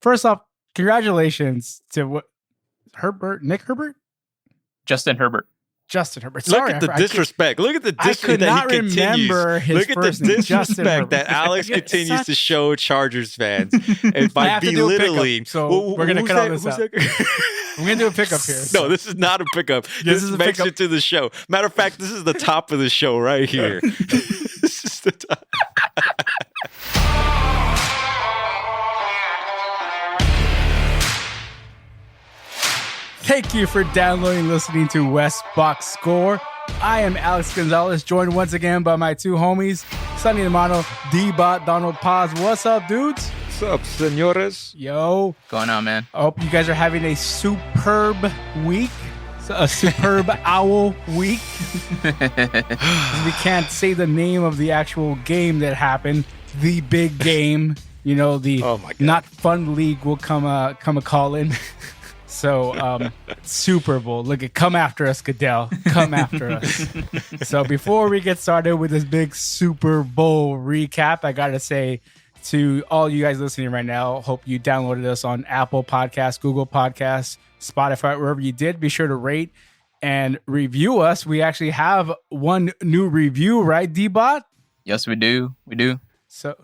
First off, congratulations to Nick Herbert? Justin Herbert. Sorry, Look at the disrespect. Look at the disrespect. I could not remember his Look at the disrespect that Alex continues to show Chargers fans and by belittling. So we're gonna cut all this out. I'm gonna do a pickup here. No, this is not a pickup. This makes it to the show. Matter of fact, this is the top of the show right here. This is the top. Thank you for downloading and listening to West Box Score. I am Alex Gonzalez, joined once again by my two homies, Sonny Hermano, D-Bot, Donald Paz. What's up, dudes? What's up, senores? Yo. Going on, man? I hope you guys are having a superb week. A superb owl week. We can't say the name of the actual game that happened. The big game. You know, the not fun league will come a call in. So, Super Bowl. Come after us, Goodell. Come after us. So before we get started with this big Super Bowl recap, I got to say to all you guys listening right now, hope you downloaded us on Apple Podcasts, Google Podcasts, Spotify, wherever you did. Be sure to rate and review us. We actually have one new review, right, D-Bot? Yes, we do. We do. So,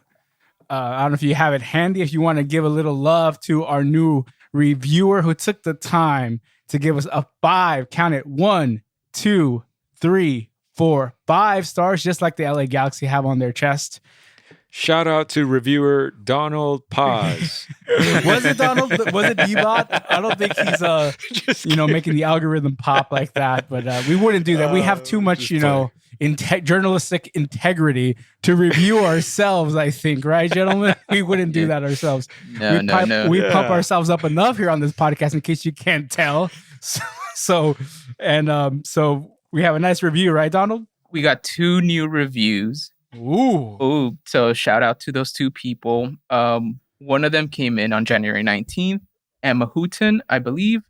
I don't know if you have it handy, if you want to give a little love to our new reviewer who took the time to give us a 5, count it, 1, 2, 3, 4, 5 stars, just like the LA Galaxy have on their chest. Shout out to reviewer Donald Paz. Was it Donald? Was it D-Bot? I don't think he's making the algorithm pop like that, but we wouldn't do that. We have too much, journalistic integrity to review ourselves, I think, right, gentlemen? We wouldn't do that ourselves. No. We pump ourselves up enough here on this podcast in case you can't tell. So we have a nice review, right, Donald? We got 2 new reviews. Ooh. So shout out to those 2 people. One of them came in on January 19th. Emma Houghton, I believe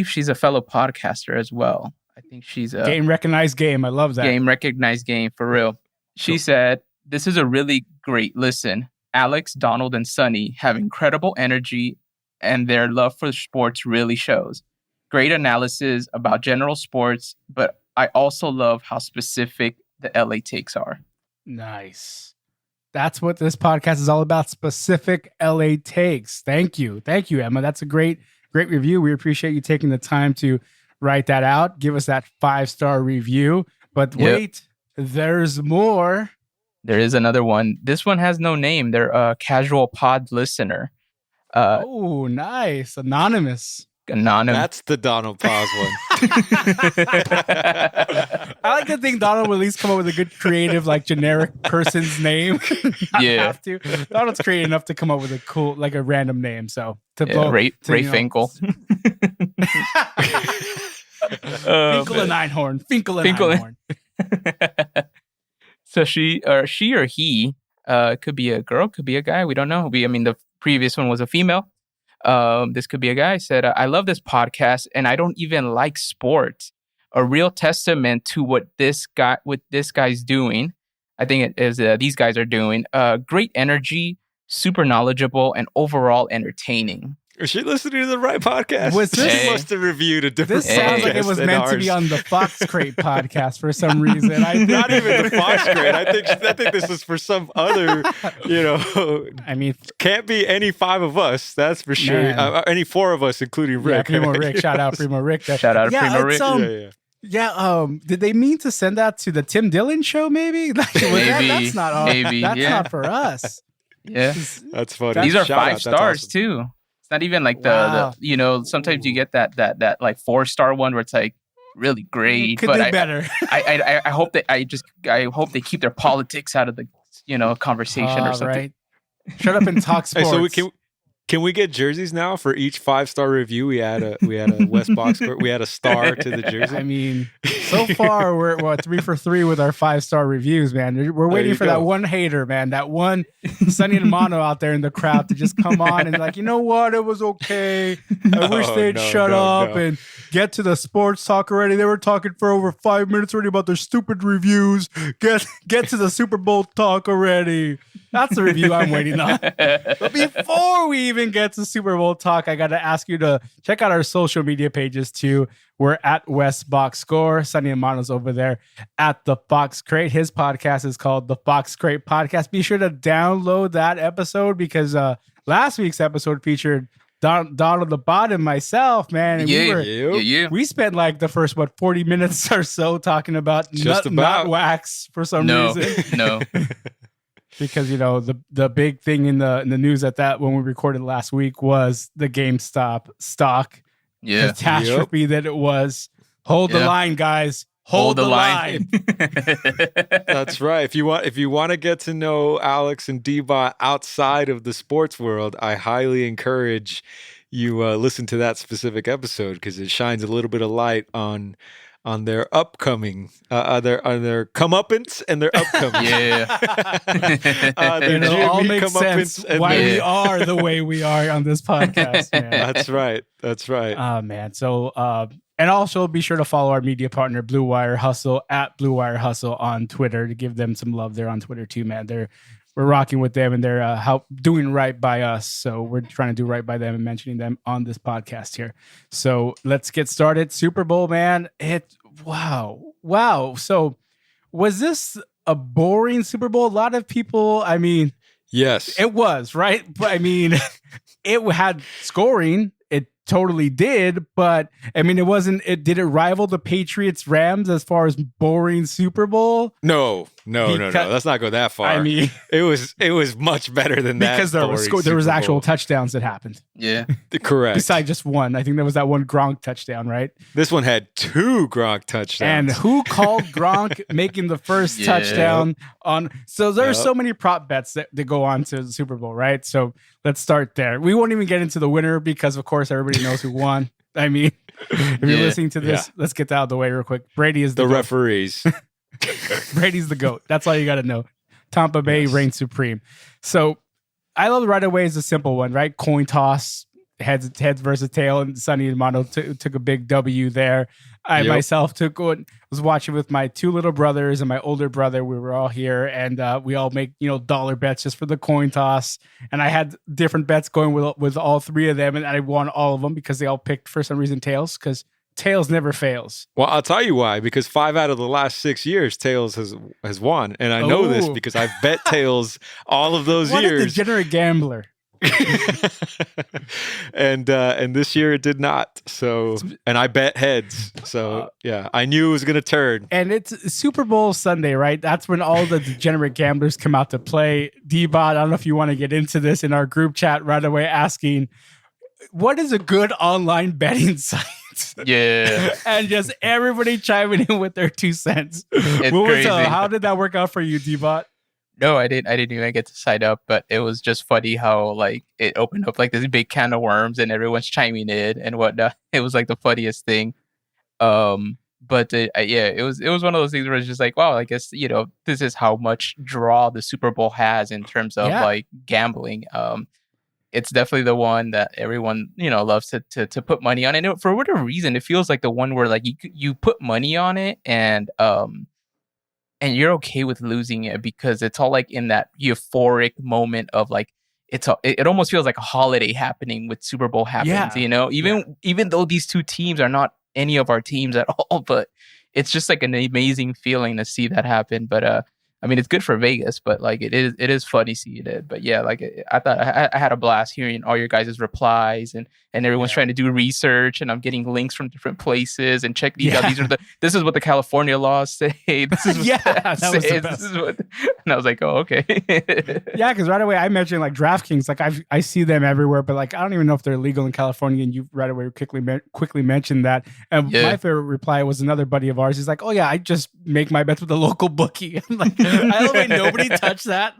she's a fellow podcaster as well. I think she's a game recognized game. I love that. Game recognized game for real. She said, "This is a really great listen. Alex, Donald, and Sonny have incredible energy and their love for sports really shows. Great analysis about general sports, but I also love how specific the LA takes are." Nice. That's what this podcast is all about. Specific LA takes. Thank you, Emma. That's a great review. We appreciate you taking the time to write that out. Give us that 5-star review. But wait, there's more. There is another one. This one has no name. They're a casual pod listener. Nice. Anonymous. That's the Donald Paz one. I like to think Donald will at least come up with a good creative, generic person's name. Have to. Donald's creative enough to come up with a cool, a random name. So Ray Finkel. Finkel and Einhorn. So she or he could be a girl, could be a guy. We don't know. The previous one was a female. This could be a guy. Said, "I love this podcast, and I don't even like sports. A real testament to what this guy's doing. I think it is these guys are doing. Great energy, super knowledgeable, and overall entertaining." Is she listening to the right podcast? She must have reviewed a different This sounds like it was meant to be on the Fox Crate podcast for some reason. Not even the Fox Crate. I think this is for some other, can't be any 5 of us, that's for sure. Any 4 of us, including Rick. Yeah, Primo Rick. Shout out Primo Rick. Shout out Primo Rick. Did they mean to send that to the Tim Dillon show, maybe? That's not for us. Yeah. That's funny. These are 5 stars, awesome. Too. It's not even like the sometimes you get that 4-star one where it's really great. Could do better. I hope they keep their politics out of the conversation or something. Right. Shut up and talk sports. Hey, so can we get jerseys now for each 5-star review? We had a West Box Score. We had a star to the jersey. So far we're 3 for 3 with our 5-star reviews, man. We're waiting for that one hater, man. That one Sonny and Mono out there in the crowd to just come on and you know what? It was okay. I wish they'd shut up and get to the sports talk already. They were talking for over 5 minutes already about their stupid reviews. Get to the Super Bowl talk already. That's the review I'm waiting on. But before we even get to Super Bowl talk, I got to ask you to check out our social media pages too. We're at West Box Score. Sonny and Mono's over there at the Fox Crate. His podcast is called the Fox Crate Podcast. Be sure to download that episode because last week's episode featured Donald the Bot and myself, man. And we spent like the first 40 minutes or so talking about nut wax for some reason. No. Because the big thing in the news at that when we recorded last week was the GameStop stock catastrophe that it was. Hold the line, guys. Hold the line. That's right. If you want to get to know Alex and D-Bot outside of the sports world, I highly encourage you listen to that specific episode because it shines a little bit of light on their upcoming, their comeuppance and their upcoming. It all makes sense why we are the way we are on this podcast, man. That's right. Oh, man. So, and also be sure to follow our media partner, Blue Wire Hustle, at Blue Wire Hustle on Twitter to give them some love there on Twitter too, man. We're rocking with them and they're doing right by us. So we're trying to do right by them and mentioning them on this podcast here. So let's get started. Super Bowl, man. Wow. So was this a boring Super Bowl? A lot of people, yes, it was, right? But it had scoring. It totally did, but it wasn't. Did it rival the Patriots Rams as far as boring Super Bowl? No. Let's not go that far. It was much better than that because there was actual touchdowns that happened. Yeah, correct. Besides just one, I think there was that one Gronk touchdown, right? This one had 2 Gronk touchdowns. And who called Gronk making the first touchdown on? So there's so many prop bets that go on to the Super Bowl, right? So let's start there. We won't even get into the winner because, of course, everybody knows who won. If you're listening to this, let's get that out of the way real quick. Brady is the referees. Brady's the GOAT. That's all you got to know. Tampa Bay reigns supreme. So I love right away is a simple one, right? Coin toss, heads versus tail, and Sonny and Mono took a big W there. I myself was watching with my 2 little brothers and my older brother. We were all here, and we all make dollar bets just for the coin toss. And I had different bets going with all 3 of them, and I won all of them because they all picked for some reason tails because tails never fails. Well, I'll tell you why. Because 5 out of the last 6 years, tails has won, and I know this because I've bet tails all of those years. What a degenerate gambler. and this year it did not. So, and I bet heads. So I knew it was going to turn. And it's Super Bowl Sunday, right? That's when all the degenerate gamblers come out to play. D-Bot, I don't know if you want to get into this in our group chat right away, asking what is a good online betting site? Yeah. And just everybody chiming in with their 2 cents. It's crazy. How did that work out for you, D-Bot? No, I didn't even get to sign up, but it was just funny how it opened up this big can of worms and everyone's chiming in and whatnot. It was the funniest thing. But it was one of those things where it's just wow, I guess this is how much draw the Super Bowl has in terms of gambling. It's definitely the one that everyone loves to put money on. And for whatever reason, it feels like the one where you put money on it and you're okay with losing it because it's all in that euphoric moment of it almost feels like a holiday happening with Super Bowl happens, even though these 2 teams are not any of our teams at all, but it's just an amazing feeling to see that happen. But it's good for Vegas, but it is funny seeing it. But I thought I had a blast hearing all your guys' replies and everyone's trying to do research, and I'm getting links from different places and check these out. This is what the California laws say. This is what that was the best. And I was like, oh, okay. Yeah, because right away I mentioned DraftKings. I see them everywhere, but I don't even know if they're legal in California. And you right away quickly mentioned that. And my favorite reply was another buddy of ours. He's like, oh yeah, I just make my bets with a local bookie. I'm like, I love it. Nobody touched that.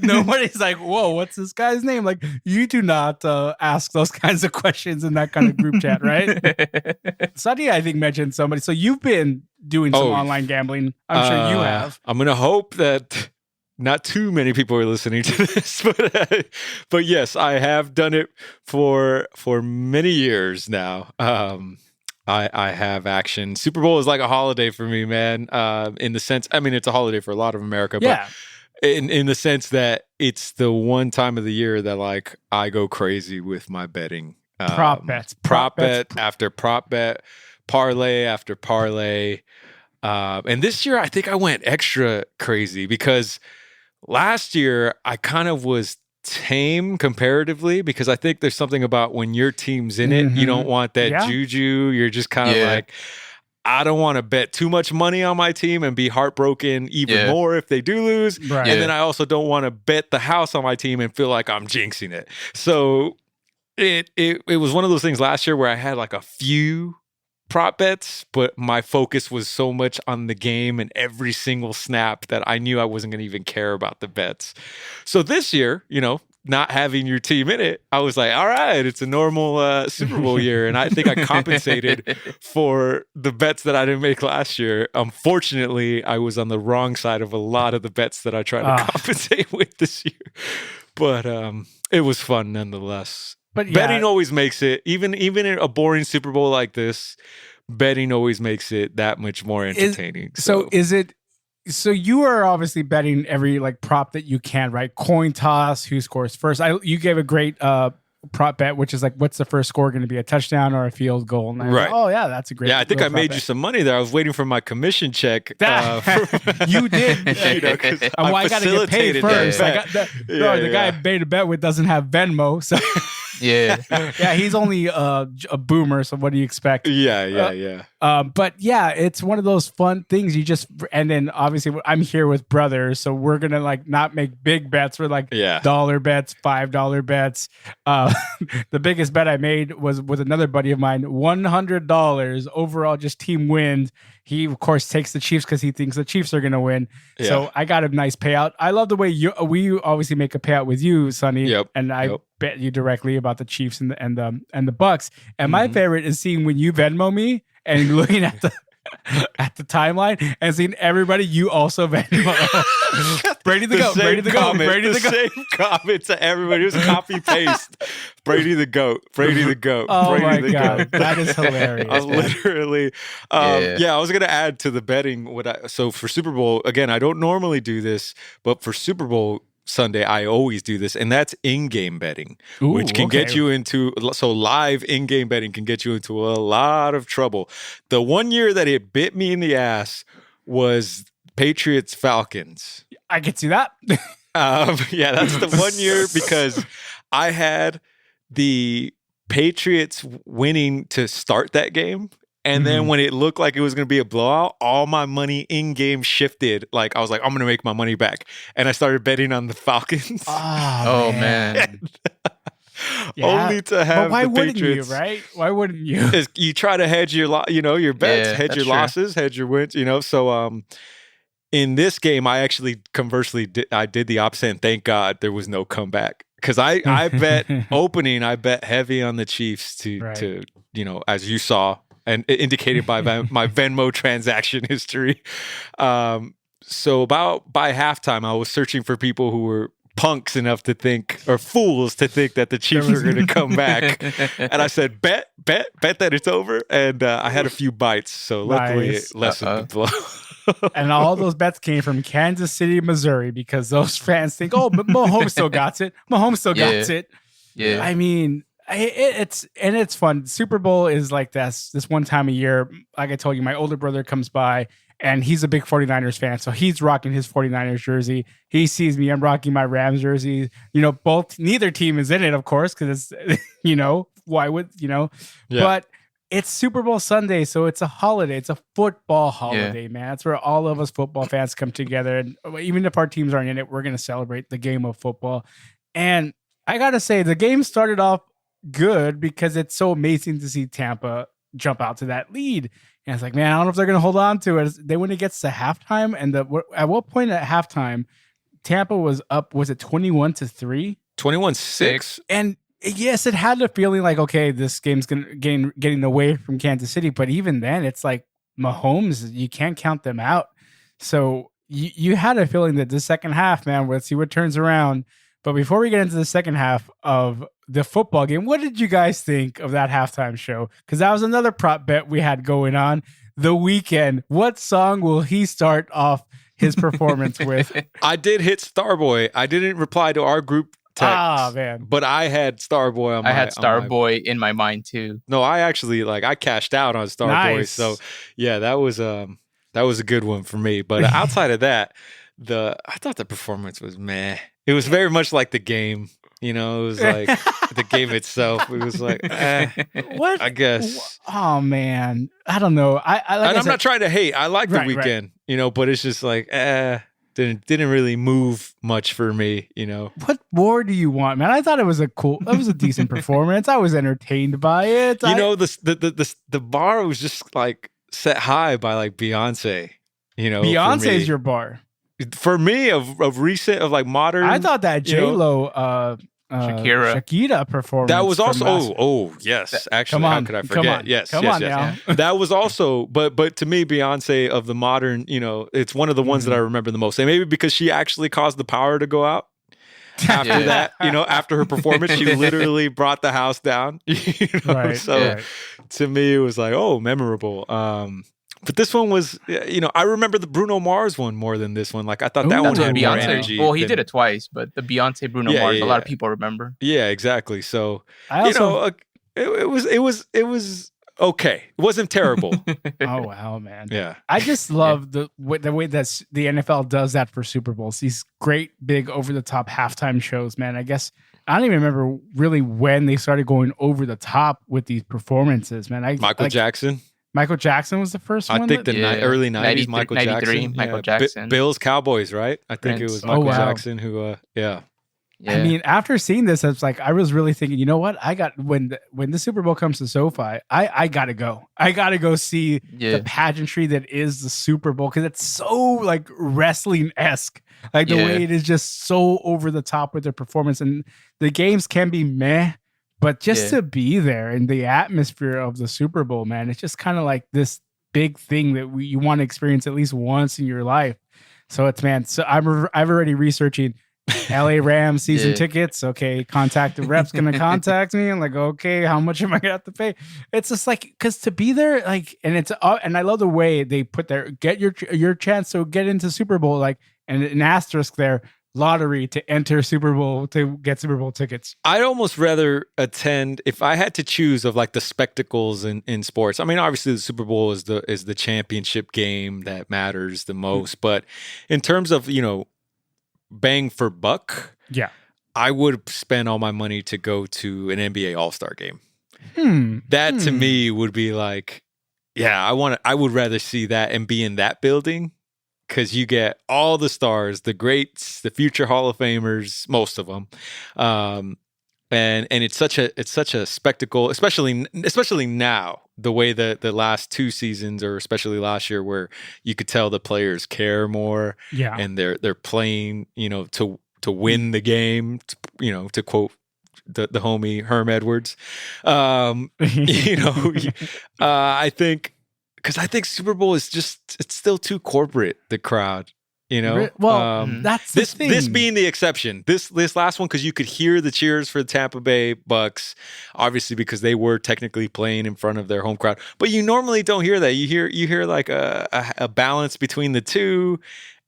Nobody's like, whoa, what's this guy's name? You do not ask those kinds of questions in that kind of group chat, right? Sonny, I think, mentioned somebody. So you've been doing some online gambling. I'm sure you have. I'm going to hope that not too many people are listening to this, but yes, I have done it for many years now. I have action. Super Bowl is like a holiday for me, man. In the sense, it's a holiday for a lot of America, but in the sense that it's the one time of the year that like I go crazy with my betting. Prop bets. Prop bet after prop bet, parlay after parlay. And this year, I think I went extra crazy because last year I kind of was tame comparatively because I think there's something about when your team's in it, you don't want that juju. You're just kind of like, I don't want to bet too much money on my team and be heartbroken even more if they do lose. Right. And then I also don't want to bet the house on my team and feel like I'm jinxing it. So it was one of those things last year where I had like a few prop bets, but my focus was so much on the game and every single snap that I knew I wasn't going to even care about the bets. So this year, not having your team in it, I was like, all right, it's a normal Super Bowl year. And I think I compensated for the bets that I didn't make last year. Unfortunately, I was on the wrong side of a lot of the bets that I tried to compensate with this year. But it was fun nonetheless. But betting always makes it, even in a boring Super Bowl like this, betting always makes it that much more entertaining. So you are obviously betting every like prop that you can, right? Coin toss, who scores first. You gave a great prop bet, which is like, what's the first score going to be, a touchdown or a field goal? And right. Oh yeah, that's a great. Yeah, I think I made you some money there. I was waiting for my commission check. You did. I got to get paid first. The guy I made a bet with doesn't have Venmo, so. Yeah, he's only a boomer, so what do you expect? Yeah. But yeah, it's one of those fun things and then obviously I'm here with brothers, so we're gonna like not make big bets. We're like dollar bets, $5 bets. The biggest bet I made was with another buddy of mine, $100 overall, just team wins. He of course takes the Chiefs because he thinks the Chiefs are gonna win. So I got a nice payout. I love the way we obviously make a payout with you, Sonny, and I bet you directly about the Chiefs and the Bucks. And my favorite is seeing when you Venmo me and looking at the timeline and seeing everybody you also Venmo. Brady the GOAT, Brady the GOAT, Brady the GOAT. Same comment to everybody. It was copy paste. Brady the GOAT, Brady the GOAT. Oh Brady my the God, GOAT. that is hilarious. I was literally, I was gonna add to the betting so for Super Bowl again. I don't normally do this, but for Super Bowl Sunday, I always do this, and that's in-game betting, which can get you into, so live in-game betting can get you into a lot of trouble. The one year that it bit me in the ass was Patriots Falcons. I can see that. That's the one year because I had the Patriots winning to start that game. And then when it looked like it was going to be a blowout, all my money in-game shifted. Like, I was like, I'm going to make my money back. And I started betting on the Falcons. Oh, man. Only to have why the wouldn't Patriots. You, right? Why wouldn't you? You try to hedge your bets, hedge your losses, hedge your wins, So in this game, I actually conversely did the opposite. And thank God there was no comeback. Because I bet opening, I bet heavy on the Chiefs to as you saw, and indicated by my Venmo transaction history. So about by halftime, I was searching for people who were punks enough to think, or fools to think, that the Chiefs were going to come back. And I said, bet that it's over. And I had a few bites. So luckily it lessened the blow. And all those bets came from Kansas City, Missouri, because those fans think, oh, but Mahomes still got it. Mahomes still got it. Yeah. I mean, it's fun. Super Bowl is like this one time a year. Like I told you, my older brother comes by and he's a big 49ers fan. So he's rocking his 49ers jersey. He sees me, I'm rocking my Rams jersey. Neither team is in it, of course, because it's, why would, but it's Super Bowl Sunday. So it's a holiday. It's a football holiday, man. That's where all of us football fans come together. And even if our teams aren't in it, we're going to celebrate the game of football. And I got to say, the game started off good because it's so amazing to see Tampa jump out to that lead. And it's like, man, I don't know if they're going to hold on to it. Then when it gets to halftime, and at what point at halftime, Tampa was up, was it 21-3? 21-6. And yes, it had the feeling like, okay, this game's getting away from Kansas City. But even then, it's like Mahomes, you can't count them out. So you had a feeling that the second half, man, let's see what turns around. But before we get into the second half of the football game, what did you guys think of that halftime show? Because that was another prop bet we had going on. The Weeknd, what song will he start off his performance with. I did hit Starboy. I didn't reply to our group text. Ah, man. But I had Starboy on my... I had Starboy in my mind too. No, I actually I cashed out on Starboy. Nice. So yeah, that was a good one for me. But outside of that, I thought the performance was meh. It was very much like the game. It was like the game itself. It was like, what? I guess. Oh man, I don't know. I'm not trying to hate. I like the weekend, but it's just like, didn't really move much for me, What more do you want, man? I thought it was a decent performance. I was entertained by it. The bar was just like set high by like Beyonce. Beyonce's your bar. For me, of recent, of like modern, I thought that J-Lo, Shakira performance. That was also yes. Actually, how could I forget? Yes. Now. That was also, but to me, Beyonce of the modern, it's one of the ones that I remember the most. And maybe because she actually caused the power to go out after that. After her performance, she literally brought the house down. To me, it was like, memorable. But this one was, I remember the Bruno Mars one more than this one. Like, I thought that one had more energy. Well, he did it twice, but the Beyonce Bruno Mars, a lot of people remember. Yeah, exactly. So, it was okay. It wasn't terrible. Oh, wow, man. Yeah. I just love the way that the NFL does that for Super Bowls. These great, big, over-the-top halftime shows, man. I guess I don't even remember really when they started going over the top with these performances, man. Michael Jackson. Michael Jackson was the first one? I think early 90s, Michael Jackson. Michael Jackson. Bills, Cowboys, right? I think it was Michael Jackson who, I mean, after seeing this, I was like, I was really thinking, you know what? when the Super Bowl comes to SoFi, I got to go. I got to go see the pageantry that is the Super Bowl because it's so like wrestling-esque. Like the way it is just so over the top with their performance. And the games can be meh. But just to be there in the atmosphere of the Super Bowl, man, it's just kind of like this big thing that you want to experience at least once in your life. So I'm already researching LA Rams season tickets. Okay, the rep's going to contact me. I'm like, okay, how much am I going to have to pay? It's just like, because to be there, like, and I love the way they put get your chance to get into Super Bowl, like, and an asterisk there. Lottery to enter Super Bowl to get Super Bowl tickets. I'd almost rather attend if I had to choose of like the spectacles in sports. I mean, obviously the Super Bowl is the championship game that matters the most. But in terms of bang for buck, I would spend all my money to go to an NBA All-Star game. That to me would be like, I would rather see that and be in that building. Because you get all the stars, the greats, the future Hall of Famers, most of them, and it's such a spectacle, especially now. The way that the last two seasons, or especially last year, where you could tell the players care more, and they're playing, to win the game, to quote the homie Herm Edwards, I think. Because I think Super Bowl is it's still too corporate, the crowd, Well, that's the thing. This being the exception. This last one, because you could hear the cheers for the Tampa Bay Bucks, obviously because they were technically playing in front of their home crowd. But you normally don't hear that. You hear like a balance between the two,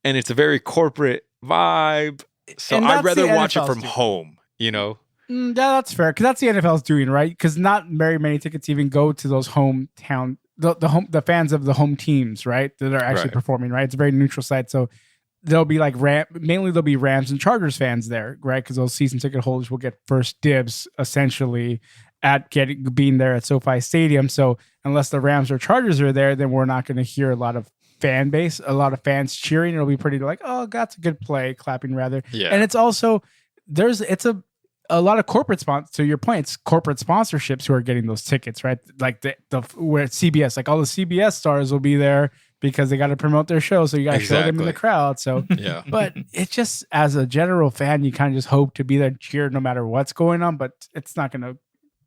and it's a very corporate vibe. So I'd rather watch it from home, Yeah, that's fair. Because that's the NFL's doing, right? Because not very many tickets even go to those hometown the fans of the home teams, right? That are actually performing, right? It's a very neutral site. So there'll be like mainly there'll be Rams and Chargers fans there, right? Because those season ticket holders will get first dibs essentially at being there at SoFi Stadium. So unless the Rams or Chargers are there, then we're not going to hear a lot of fans cheering. It'll be pretty like, oh, that's a good play, clapping rather. Yeah. And it's also a lot of corporate to your point, it's corporate sponsorships who are getting those tickets, right? Like where CBS, like all the CBS stars will be there because they got to promote their show. So you got to show them in the crowd. So, but it's just, as a general fan, you kind of just hope to be there and cheer no matter what's going on, but it's not going to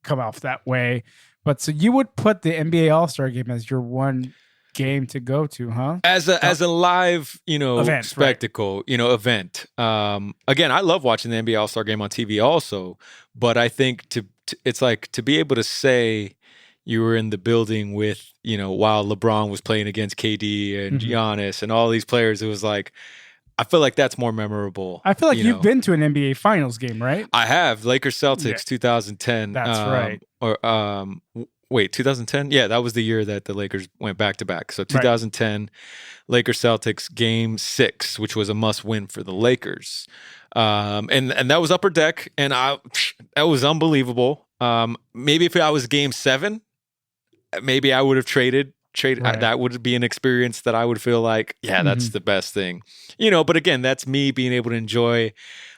come off that way. But so you would put the NBA All-Star game as your one game to go to, huh? As a live, event, spectacle, event. Again, I love watching the NBA All-Star game on TV also, but I think it's like to be able to say, you were in the building with, while LeBron was playing against KD and Giannis and all these players. It was like, I feel like that's more memorable. I feel like you've been to an NBA Finals game, right? I have. Lakers Celtics 2010. That's right. Wait, 2010? Yeah, that was the year that the Lakers went back to back. So 2010, Lakers Celtics game 6, which was a must win for the Lakers. And that was Upper Deck, and that was unbelievable. Maybe if I was game 7, maybe I would have traded. Right. That would be an experience that I would feel like, that's the best thing. But again, that's me being able to enjoy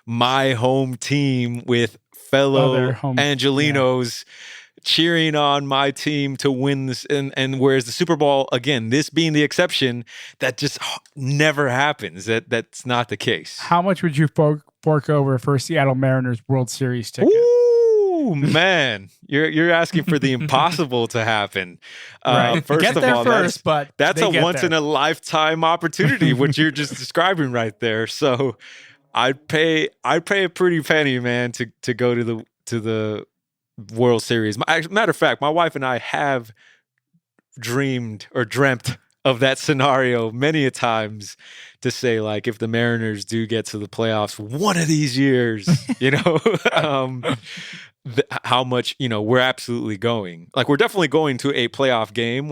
my home team with fellow Angelinos cheering on my team to win this. And whereas the Super Bowl, again, this being the exception, that just never happens. That's not the case. How much would you fork over for Seattle Mariners World Series ticket? Ooh, man, you're asking for the impossible to happen. First of all, that's a once in a lifetime opportunity, which you're just describing right there. So I'd pay a pretty penny, man, to go to the World Series. Matter of fact, my wife and I have dreamed or dreamt of that scenario many a times, to say, like, if the Mariners do get to the playoffs one of these years, how much, we're absolutely going. Like, we're definitely going to a playoff game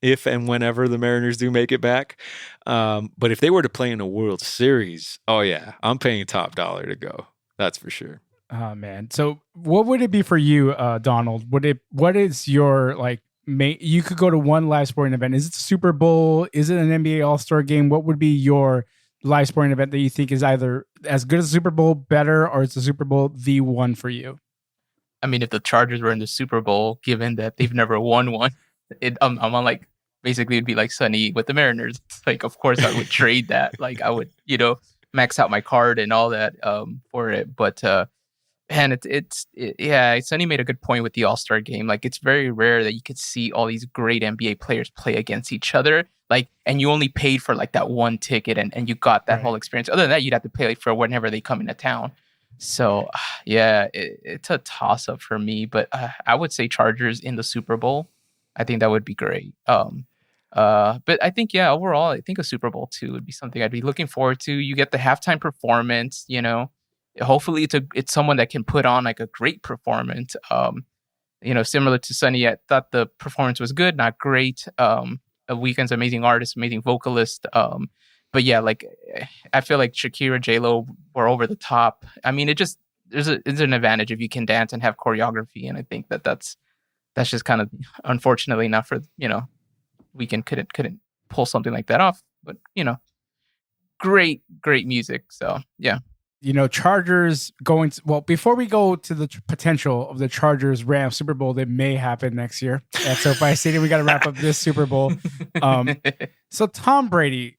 if and whenever the Mariners do make it back. But if they were to play in a World Series, oh yeah, I'm paying top dollar to go. That's for sure. Oh man. So what would it be for you, Donald? What is your, like, you could go to one live sporting event. Is it the Super Bowl? Is it an NBA All-Star game? What would be your live sporting event that you think is either as good as the Super Bowl, better, or is the Super Bowl the one for you? I mean, if the Chargers were in the Super Bowl, given that they've never won one, I'm on, like, basically it'd be like Sonny with the Mariners. It's like, of course I would trade that. Like, I would, max out my card and all that for it. But and Sonny made a good point with the All-Star game. Like, it's very rare that you could see all these great NBA players play against each other. Like, and you only paid for like that one ticket and you got that whole experience. Other than that, you'd have to pay for whenever they come into town. So it's a toss-up for me. But I would say Chargers in the Super Bowl. I think that would be great. But I think, overall, I think a Super Bowl too would be something I'd be looking forward to. You get the halftime performance, Hopefully it's someone that can put on like a great performance. Similar to Sonny, I thought the performance was good, not great. Weeknd's amazing artist, amazing vocalist. But yeah, like, I feel like Shakira, J-Lo were over the top. I mean, it's an advantage if you can dance and have choreography, and I think that's just kind of, unfortunately, not for Weeknd couldn't pull something like that off. But great music. So yeah. Chargers before we go to the potential of the Chargers Rams Super Bowl that may happen next year. At SoFi Stadium, we got to wrap up this Super Bowl. So Tom Brady,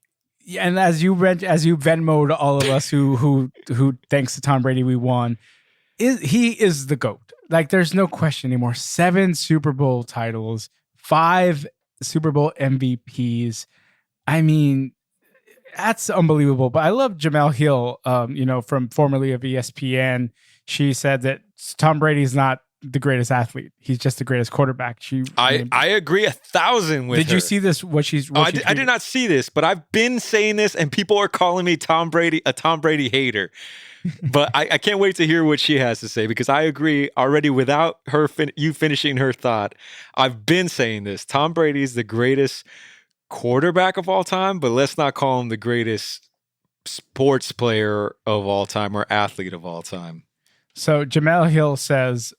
and as you Venmo'd all of us who thanks to Tom Brady we won, he is the GOAT. Like, there's no question anymore. 7 Super Bowl titles, 5 Super Bowl MVPs. I mean, that's unbelievable. But I love Jamel Hill, from formerly of ESPN. She said that Tom Brady's not the greatest athlete. He's just the greatest quarterback. I agree 1,000 with her. Did you see this? I did not see this, but I've been saying this, and people are calling me a Tom Brady hater. But I can't wait to hear what she has to say, because I agree already without her you finishing her thought. I've been saying this. Tom Brady is the greatest quarterback of all time, but let's not call him the greatest sports player of all time or athlete of all time. So Jamel Hill says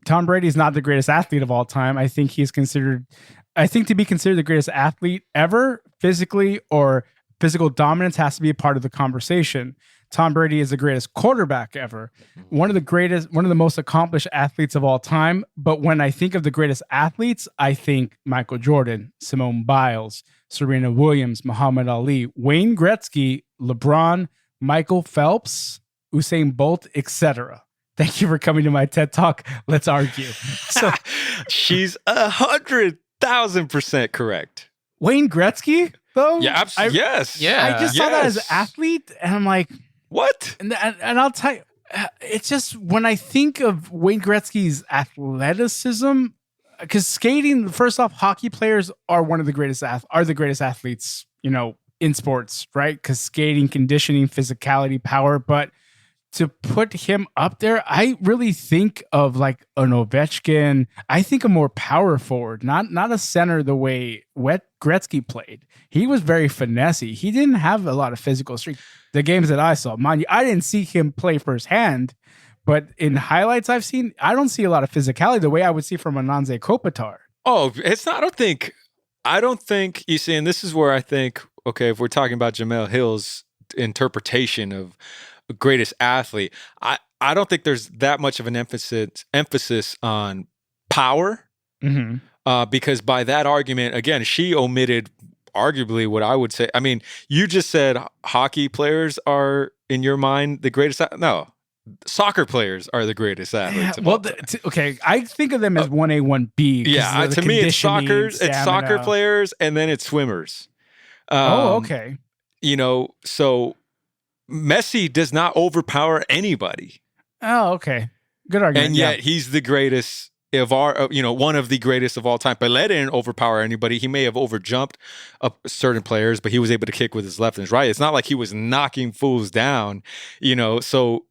Tom Brady is not the greatest athlete of all time. I think to be considered the greatest athlete ever, physically or physical dominance, has to be a part of the conversation. Tom Brady is the greatest quarterback ever, one of the most accomplished athletes of all time. But when I think of the greatest athletes, I think Michael Jordan, Simone Biles, Serena Williams, Muhammad Ali, Wayne Gretzky, LeBron, Michael Phelps, Usain Bolt, etc. Thank you for coming to my TED Talk. Let's argue. So she's 100,000% correct. Wayne Gretzky, though? Yeah, absolutely. Yes. Yeah. I just saw that as an athlete, and I'm like, what? And I'll tell you, it's just when I think of Wayne Gretzky's athleticism, because skating, first off, hockey players are the greatest athletes, in sports, right? Because skating, conditioning, physicality, power. But to put him up there, I really think of like an Ovechkin. I think a more power forward, not a center the way Gretzky played. He was very finessey. He didn't have a lot of physical strength. The games that I saw, mind you, I didn't see him play firsthand, but in highlights I've seen, I don't see a lot of physicality the way I would see from Ananze Kopitar. Oh, it's not. I don't think you see, and this is where I think, okay, if we're talking about Jamel Hill's interpretation of greatest athlete, I don't think there's that much of an emphasis on power, because by that argument, again, she omitted arguably what I would say. I mean, you just said hockey players are, in your mind, the greatest. No, soccer players are the greatest athletes. Okay, I think of them as 1A, 1B. Yeah, to me, it's soccer players, and then it's swimmers. Okay. So Messi does not overpower anybody. Oh, okay. Good argument. And yet he's the greatest of one of the greatest of all time. Pelé didn't overpower anybody. He may have overjumped certain players, but he was able to kick with his left and his right. It's not like he was knocking fools down, So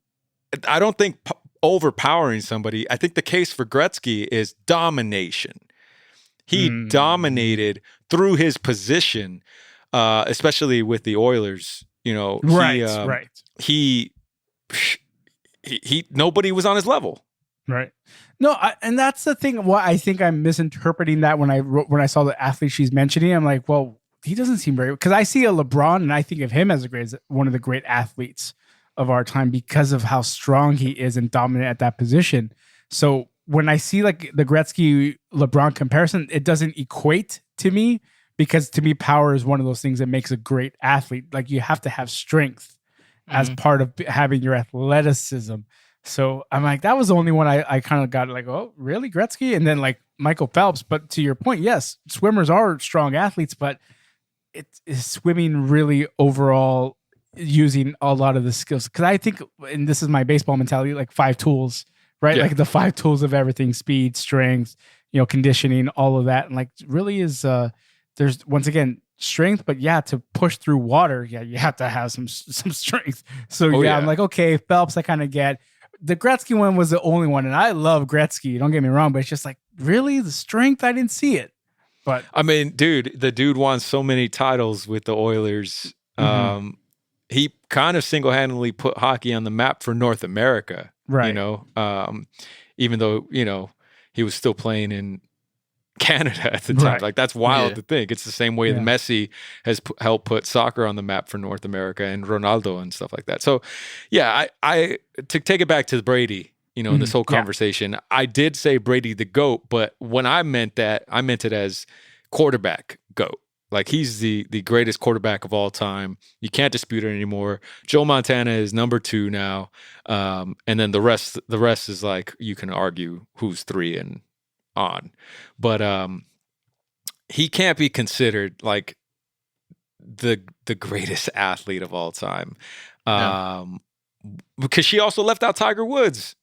I don't think overpowering somebody. I think the case for Gretzky is domination. He dominated through his position, especially with the Oilers. Right. He nobody was on his level. Right. No, and that's the thing. Why I think I'm misinterpreting that when I saw the athlete she's mentioning, I'm like, well, he doesn't seem very, because I see a LeBron and I think of him as one of the great athletes of our time because of how strong he is and dominant at that position. So when I see like the Gretzky LeBron comparison, it doesn't equate to me, because to me, power is one of those things that makes a great athlete. Like you have to have strength as part of having your athleticism. So I'm like, that was the only one I kind of got like, oh, really, Gretzky? And then like Michael Phelps. But to your point, yes, swimmers are strong athletes, but it's swimming really overall using a lot of the skills. Because I think, and this is my baseball mentality, like 5 tools, right? Yeah. Like the 5 tools of everything: speed, strength, conditioning, all of that. And like really is, there's once again strength, but to push through water, you have to have some strength. So I'm like, okay, Phelps, I kind of get. The Gretzky one was the only one, and I love Gretzky. Don't get me wrong, but it's just like, really, the strength, I didn't see it. But I mean, the dude won so many titles with the Oilers. He kind of single-handedly put hockey on the map for North America. Right. Even though he was still playing in Canada at the time. Right. Like, that's wild to think. It's the same way that Messi has helped put soccer on the map for North America, and Ronaldo and stuff like that. So I to take it back to Brady, in this whole conversation, I did say Brady the GOAT, but when I meant that, I meant it as quarterback GOAT. Like, he's the greatest quarterback of all time. You can't dispute it anymore. Joe Montana is number 2 now. And then the rest is like, you can argue who's 3 and on. But he can't be considered like the greatest athlete of all time. Because she also left out Tiger Woods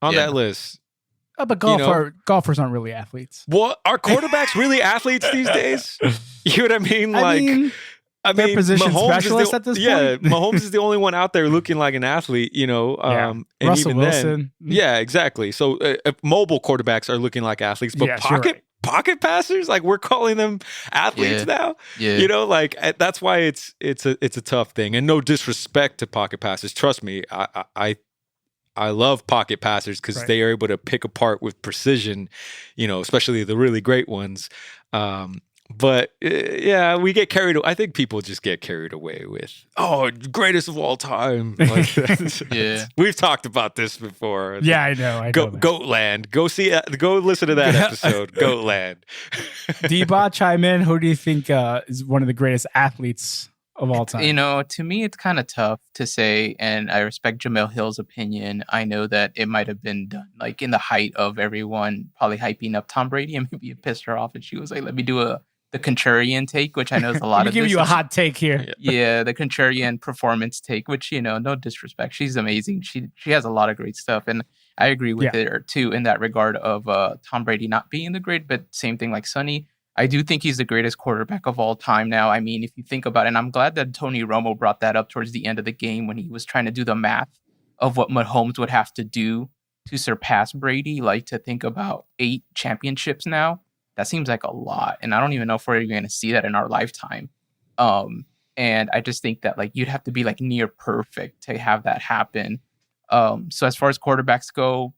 on that list. But golfers aren't really athletes. Well, are quarterbacks really athletes these days? You know what I mean? I mean, position Mahomes specialist at this point. Yeah, Mahomes is the only one out there looking like an athlete, And Russell even Wilson. Then, exactly. So mobile quarterbacks are looking like athletes, but pocket passers, like, we're calling them athletes now. Yeah. That's why it's a tough thing. And no disrespect to pocket passers. Trust me, I love pocket passers because they are able to pick apart with precision, especially the really great ones. But we get carried away. I think people just get carried away with, greatest of all time. We've talked about this before. Yeah, I know. Goatland. Go listen to that episode. Goatland. Deba, chime in. Who do you think is one of the greatest athletes of all time? To me, it's kind of tough to say, and I respect Jamel Hill's opinion. I know that it might have been done like in the height of everyone probably hyping up Tom Brady, and maybe it pissed her off, and she was like, let me do the contrarian take, which I know is a lot of give you a hot take here. Yeah, the contrarian performance take, which, no disrespect. She's amazing. She has a lot of great stuff. And I agree with it too in that regard of Tom Brady not being the great, but same thing like Sonny. I do think he's the greatest quarterback of all time now. I mean, if you think about it, and I'm glad that Tony Romo brought that up towards the end of the game when he was trying to do the math of what Mahomes would have to do to surpass Brady, like to think about 8 championships now. That seems like a lot. And I don't even know if we're even going to see that in our lifetime. And I just think that like you'd have to be like near perfect to have that happen. So as far as quarterbacks go,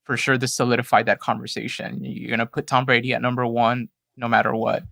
for sure, this solidified that conversation. You're going to put Tom Brady at number 1 no matter what.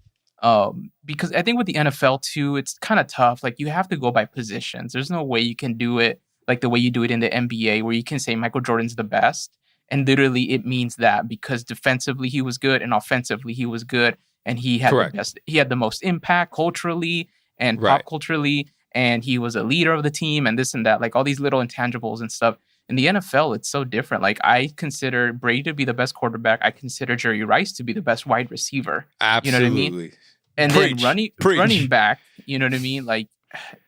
Because I think with the NFL too, it's kind of tough. Like you have to go by positions. There's no way you can do it like the way you do it in the NBA, where you can say Michael Jordan's the best. And literally it means that because defensively he was good and offensively he was good. And he had the best, he had the most impact culturally and pop culturally. And he was a leader of the team and this and that, like all these little intangibles and stuff. In the NFL, it's so different. Like I consider Brady to be the best quarterback. I consider Jerry Rice to be the best wide receiver. Absolutely. You know what I mean? And then running back, you know what I mean? Like,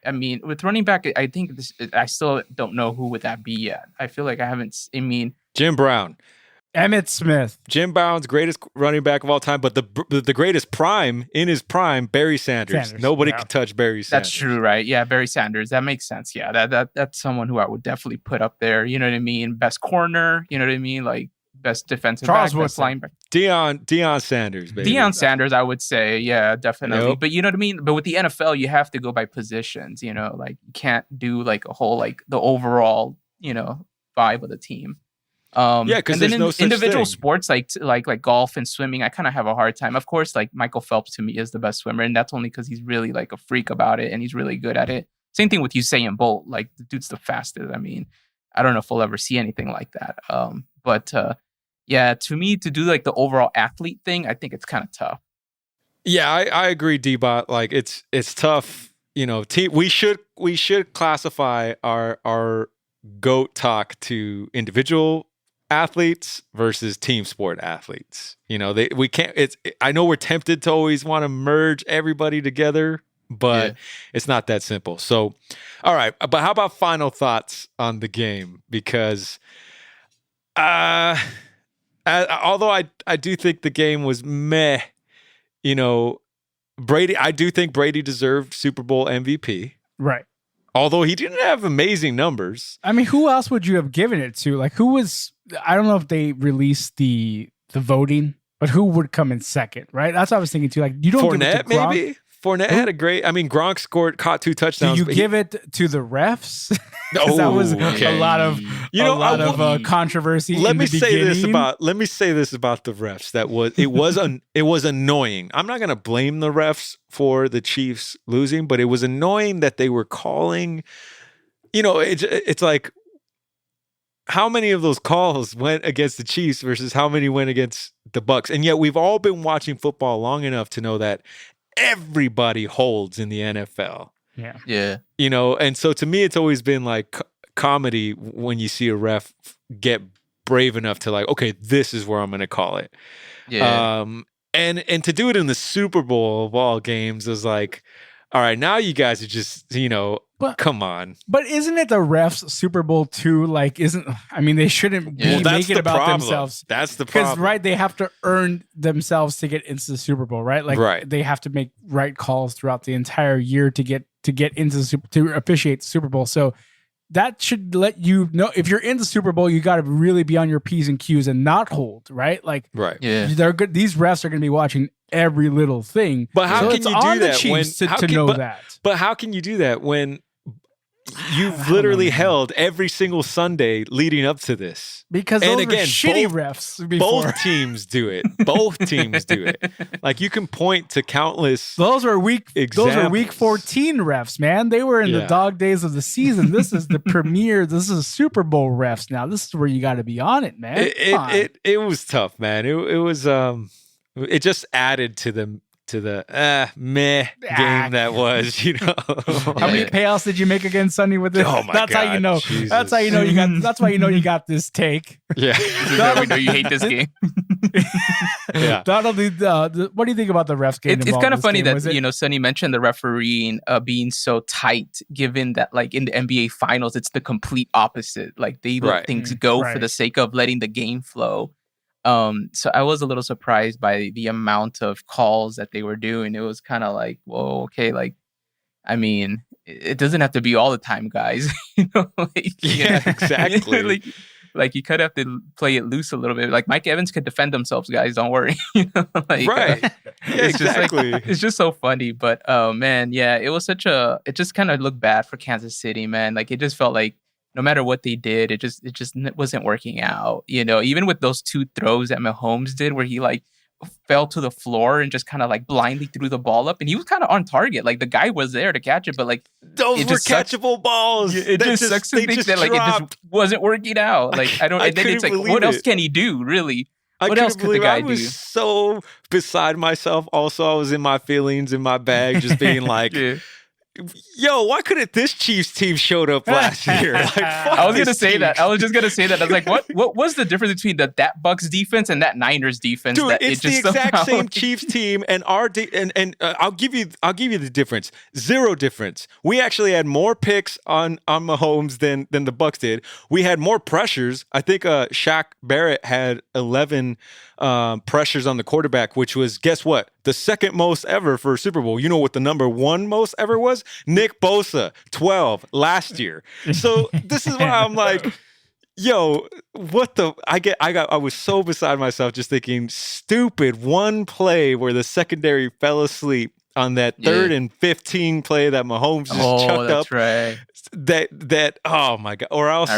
I mean, with running back, I think I still don't know who would that be yet. I feel like I haven't. I mean, Jim Brown. Emmitt Smith. Jim Brown's greatest running back of all time, but the greatest in his prime, Barry Sanders. Nobody could touch Barry Sanders. That's true, right? Yeah, Barry Sanders. That makes sense. Yeah, that's someone who I would definitely put up there. You know what I mean? Best corner. You know what I mean? Like best defensive back, best linebacker. Deion Sanders, baby. Deion Sanders, I would say. Yeah, definitely. Yep. But you know what I mean? But with the NFL, you have to go by positions. You know, like you can't do like a whole like the overall vibe of the team. Because there's no such individual thing. sports like golf and swimming, I kind of have a hard time. Of course, like Michael Phelps to me is the best swimmer, and that's only because he's really like a freak about it and he's really good at it. Same thing with Usain Bolt, like the dude's the fastest. I mean, I don't know if we'll ever see anything like that. But to me, to do like the overall athlete thing, I think it's kind of tough. Yeah, I agree, D-Bot. Like it's tough. We should classify our GOAT talk to individual athletes versus team sport athletes. We can't. I know we're tempted to always want to merge everybody together, but it's not that simple. So, all right. But how about final thoughts on the game? Because, although I do think the game was meh, Brady. I do think Brady deserved Super Bowl MVP. Right. Although he didn't have amazing numbers. I mean, who else would you have given it to? Like, who was? I don't know if they released the voting, but who would come in second? Right. That's what I was thinking too. Like, you don't Fournette, give it to Gronk. maybe. Fournette had a great. I mean, Gronk caught 2 touchdowns. Do you give it to the refs? That was a lot of controversy. Let me say this about the refs. It was annoying. I'm not going to blame the refs for the Chiefs losing, but it was annoying that they were calling. It's like how many of those calls went against the Chiefs versus how many went against the Bucs, and yet we've all been watching football long enough to know that everybody holds in the NFL. Yeah. And so to me, it's always been like comedy when you see a ref get brave enough to like, okay, this is where I'm going to call it. Yeah. And to do it in the Super Bowl of all games is like, all right, now you guys are just, come on. But isn't it the refs Super Bowl too? Like, they shouldn't make it about themselves. That's the problem. Because, right, they have to earn themselves to get into the Super Bowl, right? Like, they have to make right calls throughout the entire year to get into to officiate the Super Bowl. So that should let you know if you're in the Super Bowl, you got to really be on your P's and Q's and not hold, right? Like, they're good. These refs are going to be watching every little thing. But how can you do that to know that? But how can you do that when you've literally held every single Sunday leading up to this? Because those were shitty refs before. Both teams do it. Both teams do it. Like, you can point to countless. Those were week 14 refs, man. They were in the dog days of the season. This is the premiere. This is Super Bowl refs now. This is where you got to be on it, man. It was tough, man. It was it just added to the meh game that was, How many payouts did you make against Sunday with this? Oh my God. How you know. Jesus. That's how you know you got. That's why you know you got this take. Yeah. We know you hate this game. Yeah. Not only what do you think about the refs getting It's involved kind in of this funny game? that Sonny mentioned the refereeing being so tight, given that like in the NBA Finals, it's the complete opposite. Like they let Right. things go for Right. the sake of letting the game flow. So I was a little surprised by the amount of calls that they were doing. It was kind of like, whoa, okay, like, I mean, it doesn't have to be all the time, guys. Yeah, exactly. like you kind of have to play it loose a little bit. Like Mike Evans could defend themselves, guys. Don't worry. Right. Yeah, it's exactly. just like it's just so funny. But man, yeah, it just kind of looked bad for Kansas City, man. Like it just felt like no matter what they did, it just wasn't working out. Even with those 2 throws that Mahomes did, where he like fell to the floor and just kind of like blindly threw the ball up, and he was kind of on target. Like the guy was there to catch it, but like those were catchable balls. It just sucks to think that like it just wasn't working out. Like I don't. And then it's like, what else can he do? Really? What else could the guy do? I was so beside myself. Also, I was in my feelings, in my bag, just being like, yo, why couldn't this Chiefs team showed up last year? Like, I was gonna say that. I was just gonna say that. I was like, what was the difference between that Bucks defense and that Niners defense? Dude, that it's the exact same Chiefs team, and our I'll give you the difference. Zero difference. We actually had more picks on Mahomes than the Bucks did. We had more pressures. I think Shaq Barrett had 11 pressures on the quarterback, which was, guess what? The second most ever for a Super Bowl. You know what the number 1 most ever was? Nick Bosa, 12 last year. So this is why I'm like, yo, what the? I was so beside myself just thinking, stupid one play where the secondary fell asleep on that 3rd and 15 play that Mahomes just chucked up. Right. That oh my god, or else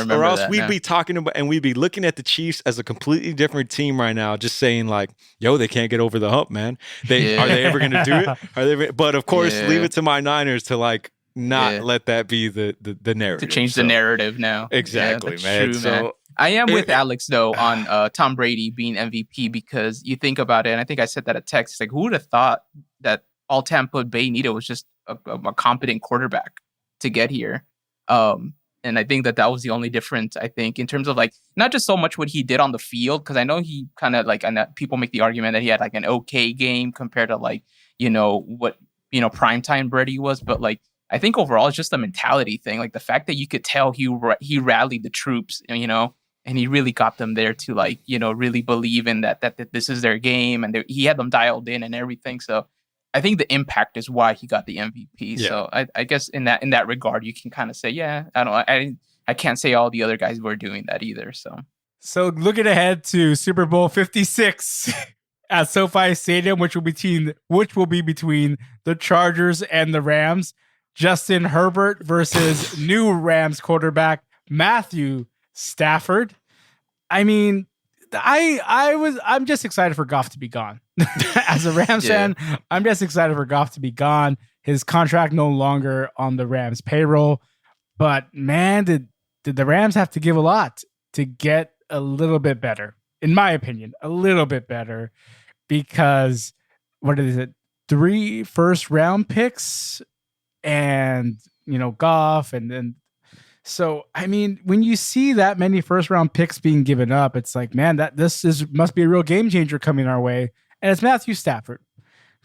we'd be talking about, and we'd be looking at the Chiefs as a completely different team right now, just saying like, yo, they can't get over the hump, man. Are they ever going to do it? Are they? But of course, leave it to my Niners to like not let that be the narrative, to change the narrative now. Exactly, man. True, man. I am with Alex though on Tom Brady being MVP, because you think about it, and I think I said that at text. Like, who would have thought that all Tampa Bay needed was just a competent quarterback to get here? And I think that was the only difference, I think, in terms of like, not just so much what he did on the field, because I know he kind of like, and people make the argument that he had like an okay game compared to like, what, primetime Brady was. But like, I think overall it's just a mentality thing. Like the fact that you could tell he rallied the troops, and he really got them there to like, really believe in that this is their game, and he had them dialed in and everything. So I think the impact is why he got the MVP. Yeah. So I guess in that regard, you can kind of say, yeah, I can't say all the other guys were doing that either. So looking ahead to Super Bowl 56 at SoFi Stadium, which will be between the Chargers and the Rams. Justin Herbert versus new Rams quarterback Matthew Stafford. I mean, I'm just excited for Goff to be gone. As a Rams fan, I'm just excited for Goff to be gone. His contract no longer on the Rams payroll. But man, did the Rams have to give a lot to get a little bit better? In my opinion, a little bit better, because what is it? 3 first-round picks, and Goff, and then. So, I mean, when you see that many first-round picks being given up, it's like, man, must be a real game changer coming our way. And it's Matthew Stafford,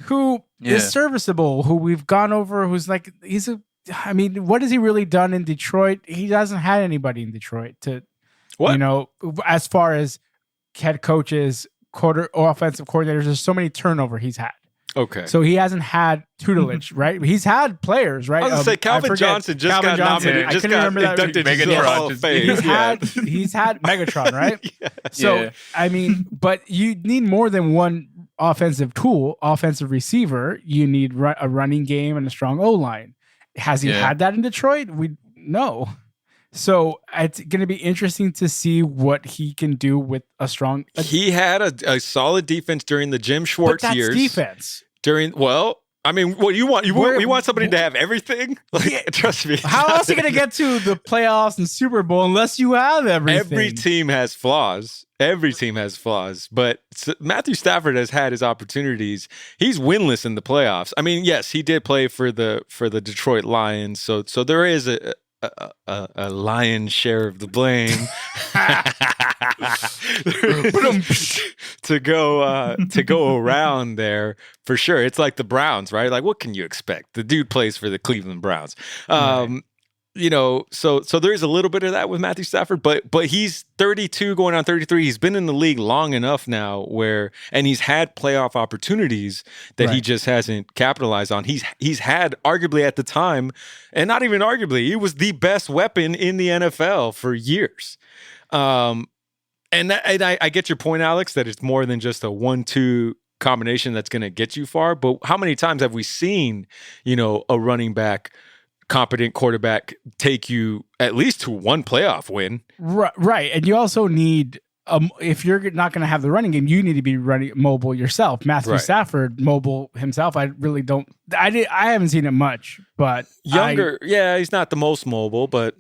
who is serviceable, who we've gone over, who's like, what has he really done in Detroit? He hasn't had anybody in Detroit as far as head coaches, offensive coordinators. There's so many turnover he's had. Okay. So he hasn't had tutelage, right? He's had players, right? I was going to say Calvin Johnson just got nominated. Just got inducted into the Hall of Fame. He's had Megatron, right? So, I mean, but you need more than one offensive receiver. You need a running game and a strong O-line. Has he had that in Detroit? No. So it's going to be interesting to see what he can do with a strong. He had a solid defense during the Jim Schwartz years. Defense. What you want? You want somebody to have everything? Trust me. How else are you going to get to the playoffs and Super Bowl unless you have everything? Every team has flaws. But Matthew Stafford has had his opportunities. He's winless in the playoffs. I mean, yes, he did play for the Detroit Lions, so there is a a lion's share of the blame to go around there for sure. It's like the Browns, right? Like, what can you expect? The dude plays for the Cleveland Browns. Right. You know, so there's a little bit of that with Matthew Stafford, but he's 32 going on 33. He's been in the league long enough now and he's had playoff opportunities that he just hasn't capitalized on. He's had arguably at the time, and not even arguably, he was the best weapon in the NFL for years. And I get your point, Alex, that it's more than just a 1-2 combination that's going to get you far. But how many times have we seen, you know, a running back, competent quarterback take you at least to one playoff win? Right. And you also need, if you're not going to have the running game, you need to be running mobile yourself. Matthew Stafford, mobile himself. I really don't. I haven't seen it much, but younger. He's not the most mobile, but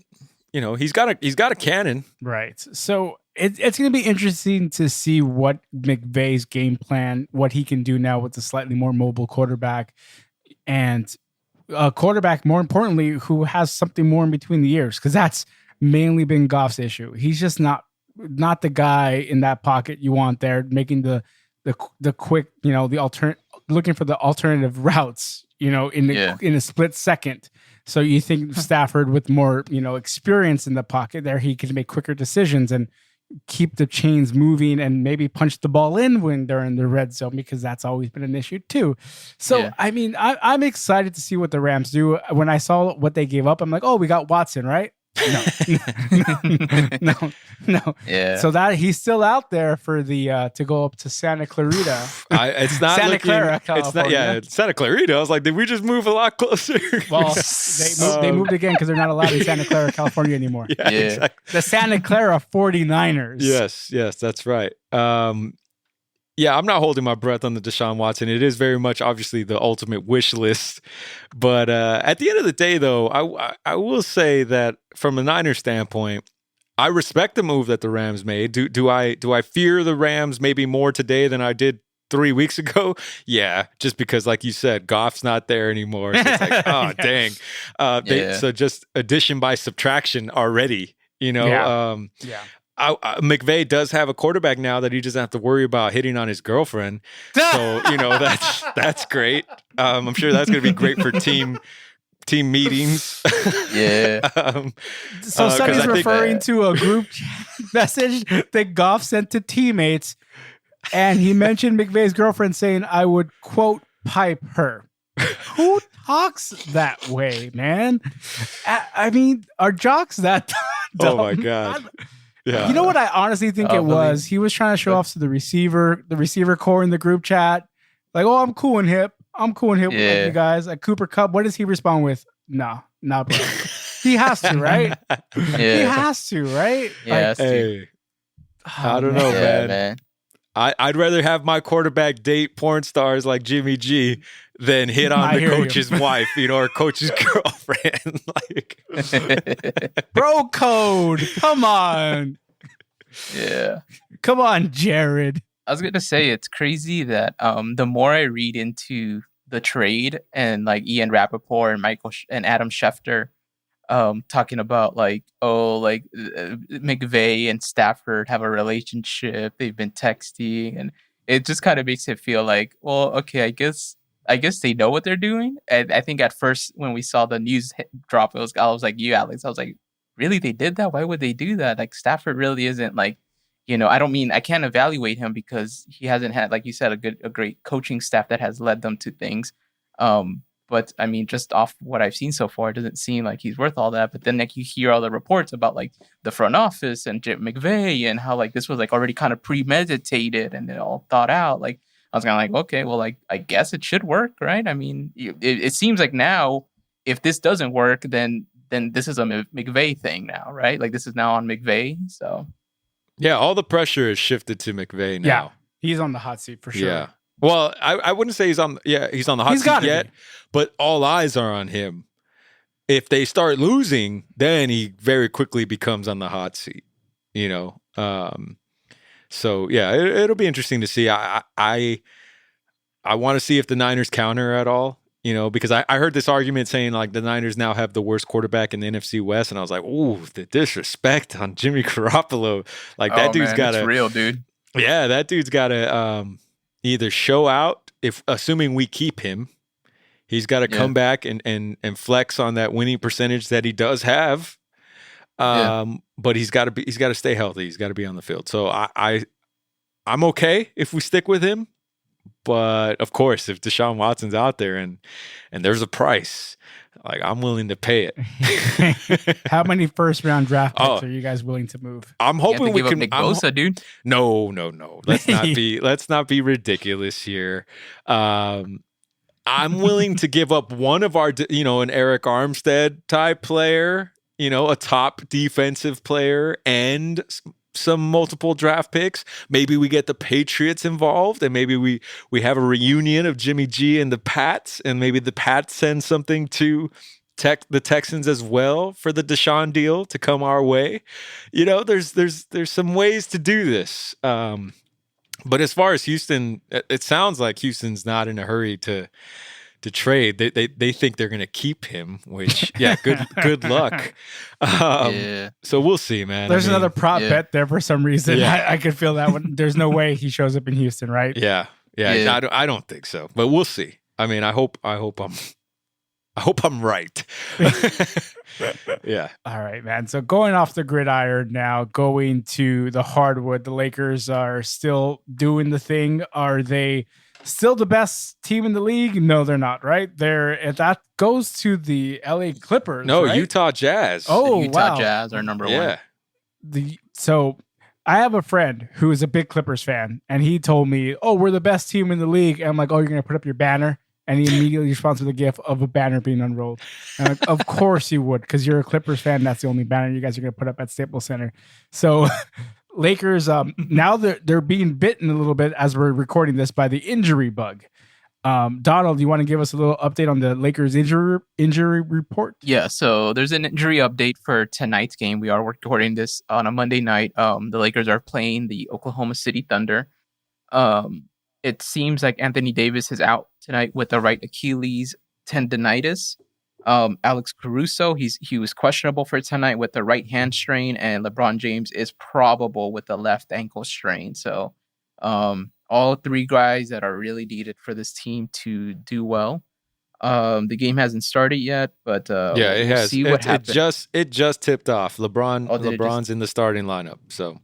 you know, he's got a cannon. Right. So it's going to be interesting to see what McVay's game plan, what he can do now with a slightly more mobile quarterback, and a quarterback, more importantly, who has something more in between the ears, because that's mainly been Goff's issue. He's just not the guy in that pocket you want there, making the quick, you know, looking for the alternative routes, you know, in a split second. So you think Stafford with more, you know, experience in the pocket there, he can make quicker decisions and keep the chains moving and maybe punch the ball in when they're in the red zone, because that's always been an issue too. So, I mean, I'm excited to see what the Rams do. When I saw what they gave up, I'm like, oh, we got Watson, right? No. Yeah. So that he's still out there for the to go up to Santa Clarita. It's not Santa Clara, California. It's not. Yeah, it's Santa Clarita. I was like, did we just move a lot closer? Well, they moved again because they're not allowed in Santa Clara, California anymore. Yeah. Exactly. The Santa Clara 49ers. Yes, that's right. Yeah, I'm not holding my breath on the Deshaun Watson. It is very much obviously the ultimate wish list. But at the end of the day, though, I will say that from a Niners standpoint, I respect the move that the Rams made. Do I fear the Rams maybe more today than I did 3 weeks ago? Yeah, just because, like you said, Goff's not there anymore. So it's like, oh, dang. So just addition by subtraction already, you know? Yeah. McVay does have a quarterback now that he doesn't have to worry about hitting on his girlfriend. So, you know, that's great. I'm sure that's going to be great for team meetings. Yeah. So Sonny's referring to a group message that Goff sent to teammates, and he mentioned McVay's girlfriend saying, I would, quote, pipe her. Who talks that way, man? I mean, are jocks that dumb? Oh, my God. Yeah. You know what I honestly think it was? He was trying to show off to the receiver core in the group chat. Like, oh, I'm cool and hip with you guys. Like Cooper Kupp, what does he respond with? No, not bro. He has to, right? Yeah. He has to, right? Yeah. Like, hey, I don't know, man. I'd rather have my quarterback date porn stars like Jimmy G than hit on the coach's wife, you know, or coach's girlfriend. Like, bro code. Come on. Yeah. Come on, Jared. I was going to say, it's crazy that the more I read into the trade and like Ian Rappaport and Adam Schefter talking about like, McVay and Stafford have a relationship. They've been texting, and it just kind of makes it feel like, well, okay, I guess they know what they're doing. And I think at first when we saw the news drop, I was like you, Alex. I was like, really, they did that? Why would they do that? Like Stafford really isn't like, you know, I can't evaluate him because he hasn't had, like you said, a great coaching staff that has led them to things. But I mean, just off what I've seen so far, it doesn't seem like he's worth all that. But then like you hear all the reports about like the front office and Jim McVay and how like this was like already kind of premeditated and it all thought out. Like I was kind of like, okay, well, like I guess it should work, right? I mean, it seems like now if this doesn't work, then this is a McVay thing now, right? Like this is now on McVay. So yeah, all the pressure is shifted to McVay now. Yeah, he's on the hot seat for sure. Yeah. Well, I wouldn't say he's on the hot seat yet, but all eyes are on him. If they start losing, then he very quickly becomes on the hot seat, you know? So yeah, it'll be interesting to see. I want to see if the Niners counter at all. because I heard this argument saying like the Niners now have the worst quarterback in the NFC West, and I was like, ooh, the disrespect on Jimmy Garoppolo. Like that dude's got it's to, real, dude. yeah, that dude's got to either show out if assuming we keep him, he's got to come back and flex on that winning percentage that he does have. But he's got to stay healthy. He's got to be on the field. So I'm okay if we stick with him. But of course, if Deshaun Watson's out there and there's a price, like I'm willing to pay it. How many first round draft picks are you guys willing to move? I'm hoping we can. Nick Bosa, dude. No. Let's not be ridiculous here. I'm willing to give up one of our, an Eric Armstead type player, a top defensive player, and some multiple draft picks. Maybe we get the Patriots involved, and maybe we have a reunion of Jimmy G and the Pats, and maybe the Pats send something to the Texans as well for the Deshaun deal to come our way. There's some ways to do this. But as far as Houston, it sounds like Houston's not in a hurry to trade. They think they're going to keep him, which good luck. So we'll see, man. There's another prop bet there for some reason. Yeah. I could feel that one. There's no way he shows up in Houston, right? Yeah. I don't think so, but we'll see. I mean, I hope I'm right. Yeah. All right, man. So going off the gridiron now, going to the hardwood, the Lakers are still doing the thing. Are they still the best team in the league? No, they're not, right? That goes to the LA Clippers. No, right? Utah Jazz. Oh, the Utah wow. Jazz are number one. So I have a friend who is a big Clippers fan, and he told me, "Oh, we're the best team in the league." And I'm like, "Oh, you're gonna put up your banner?" And he immediately responds with a gif of a banner being unrolled. And I'm like, of course you would, because you're a Clippers fan. That's the only banner you guys are gonna put up at Staples Center. So Lakers, now they're being bitten a little bit as we're recording this by the injury bug. Donald, you want to give us a little update on the Lakers injury report? Yeah, so there's an injury update for tonight's game. We are recording this on a Monday night. The Lakers are playing the Oklahoma City Thunder. It seems like Anthony Davis is out tonight with the right Achilles tendonitis. Alex Caruso, he was questionable for tonight with the right hand strain, and LeBron James is probable with the left ankle strain. So all three guys that are really needed for this team to do well. The game hasn't started yet, but it has. See what happens. It just tipped off. LeBron's in the starting lineup. So,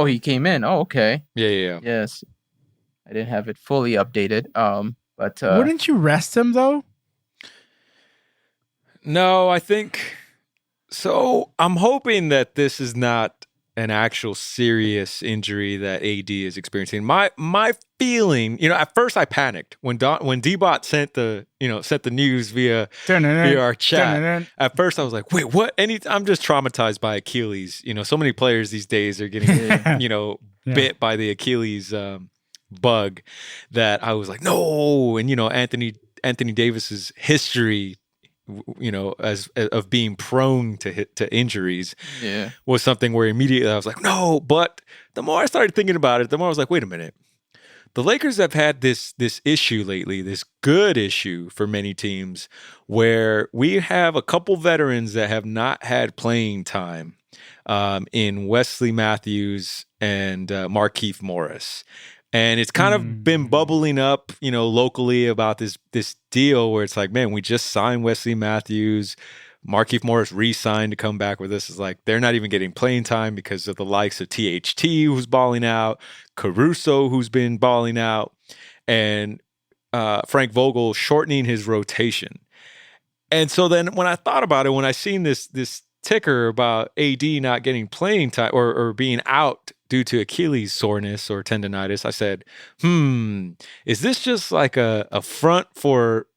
he came in. Oh, okay. Yeah. Yes, I didn't have it fully updated. But wouldn't you rest him though? No, I think so. I'm hoping that this is not an actual serious injury that AD is experiencing. My feeling, at first I panicked when D-Bot sent the news via our chat. At first I was like, wait, what? I'm just traumatized by Achilles. So many players these days are getting, bit by the Achilles bug that I was like, no. And, Anthony Davis's history, as of being prone to injuries, was something where immediately I was like, no. But the more I started thinking about it, the more I was like, wait a minute. The Lakers have had this issue lately, this good issue for many teams, where we have a couple veterans that have not had playing time in Wesley Matthews and Markieff Morris. And it's kind of been bubbling up, locally about this deal where it's like, man, we just signed Wesley Matthews. Markieff Morris re-signed to come back with us. It's like they're not even getting playing time because of the likes of THT, who's balling out, Caruso, who's been balling out, and Frank Vogel shortening his rotation. And so then when I thought about it, when I seen this ticker about AD not getting playing time or being out due to Achilles soreness or tendonitis, I said, is this just like a front for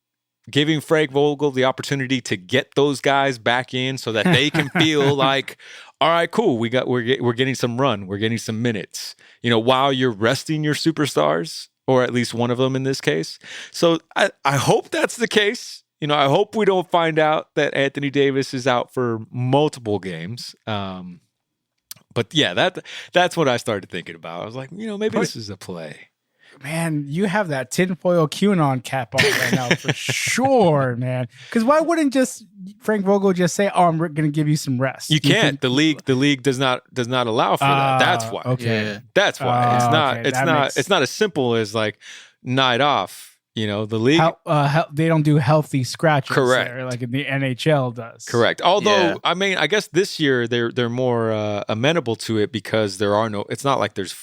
giving Frank Vogel the opportunity to get those guys back in so that they can feel like, all right, cool, we're getting some run, we're getting some minutes, while you're resting your superstars, or at least one of them in this case. So I hope that's the case. I hope we don't find out that Anthony Davis is out for multiple games. But yeah, that's what I started thinking about. I was like, maybe this is a play. Man, you have that tinfoil QAnon cap on right now for sure, man. Because why wouldn't just Frank Vogel just say, "Oh, I'm going to give you some rest"? You can't. The league does not allow for that. That's why. Okay, Yeah. That's why. Okay. It's not as simple as like night off. You know, the league. They don't do healthy scratches. Correct. There, like in the NHL does. Correct. Although, Yeah. I mean, I guess this year they're more amenable to it because there are no. It's not like there's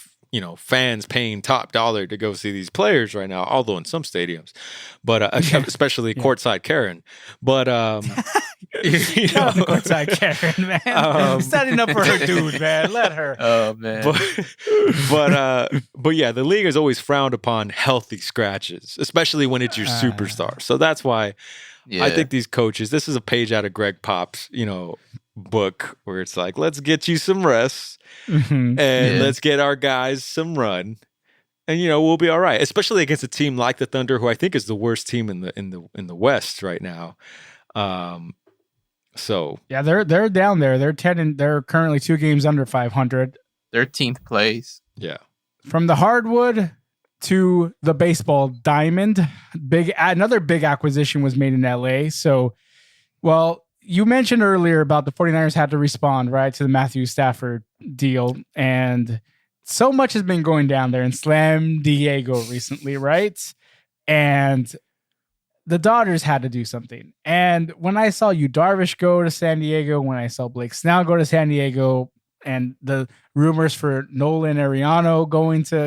fans paying top dollar to go see these players right now. Although in some stadiums, but especially courtside Karen. But courtside Karen, man, standing up for her dude, man. Let her. Oh man. But yeah, the league has always frowned upon healthy scratches, especially when it's your superstar. So that's why I think these coaches. This is a page out of Greg Pop's, book where it's like, let's get you some rest and let's get our guys some run, and we'll be all right. Especially against a team like the Thunder, who I think is the worst team in the West right now. So yeah, they're down there. They're 10 and they're currently 2 games under 500. 13th place. Yeah. From the hardwood to the baseball diamond, another big acquisition was made in LA. So, well, you mentioned earlier about the 49ers had to respond, right, to the Matthew Stafford deal. And so much has been going down there in Slam Diego recently, right? And the Dodgers had to do something. And when I saw Yu Darvish go to San Diego, when I saw Blake Snell go to San Diego, and the rumors for Nolan Ariano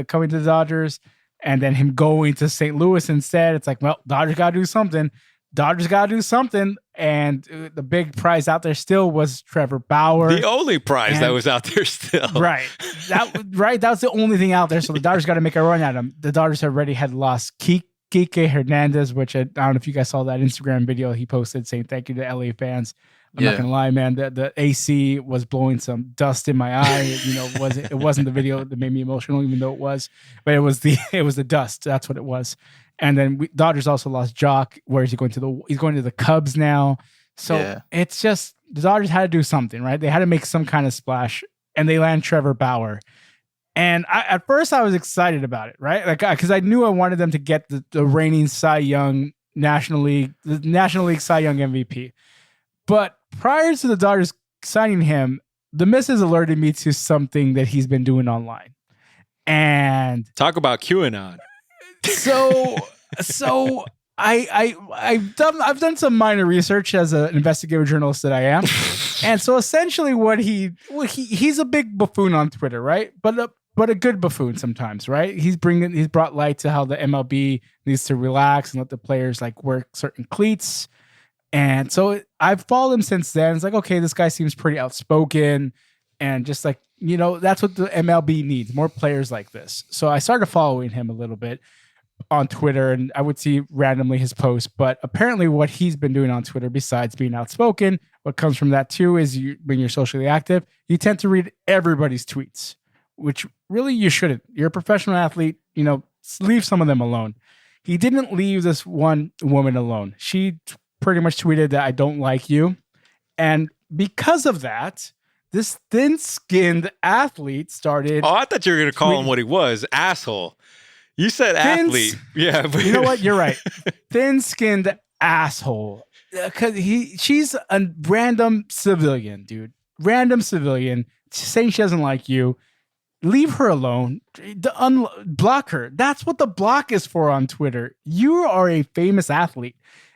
coming to the Dodgers, and then him going to St. Louis instead, it's like, well, Dodgers got to do something. And the big prize out there still was Trevor Bauer. The only prize that was out there still. Right. That was the only thing out there. So the Dodgers got to make a run at him. The Dodgers already had lost Kike Hernandez, which I don't know if you guys saw that Instagram video he posted saying thank you to LA fans. I'm not gonna lie, man. The AC was blowing some dust in my eye. It wasn't the video that made me emotional, even though it was, but it was the dust. That's what it was. And then Dodgers also lost Jock. Where is he going to? He's going to the Cubs now. So it's just the Dodgers had to do something, right? They had to make some kind of splash, and they land Trevor Bauer. And at first I was excited about it, right? Like because I knew I wanted them to get the reigning Cy Young National League Cy Young MVP. But prior to the Dodgers signing him, the missus alerted me to something that he's been doing online. And talk about QAnon. So I've done some minor research as an investigative journalist that I am. And so essentially he's a big buffoon on Twitter, right? But a good buffoon sometimes, right? He's brought light to how the MLB needs to relax and let the players like work certain cleats. And so I've followed him since then. It's like, okay, this guy seems pretty outspoken and just like, that's what the MLB needs, more players like this. So I started following him a little bit on Twitter, and I would see randomly his posts. But apparently what he's been doing on Twitter, besides being outspoken, what comes from that too is when you're socially active, you tend to read everybody's tweets, which really you shouldn't. You're a professional athlete, leave some of them alone. He didn't leave this one woman alone. She pretty much tweeted that I don't like you. And because of that, this thin-skinned athlete started... Oh, I thought you were going to call him what he was, asshole. You said athlete. Yeah. But... You know what? You're right. Thin-skinned asshole. Because she's a random civilian, dude. Random civilian saying she doesn't like you. Leave her alone. Block her. That's what the block is for on Twitter. You are a famous athlete.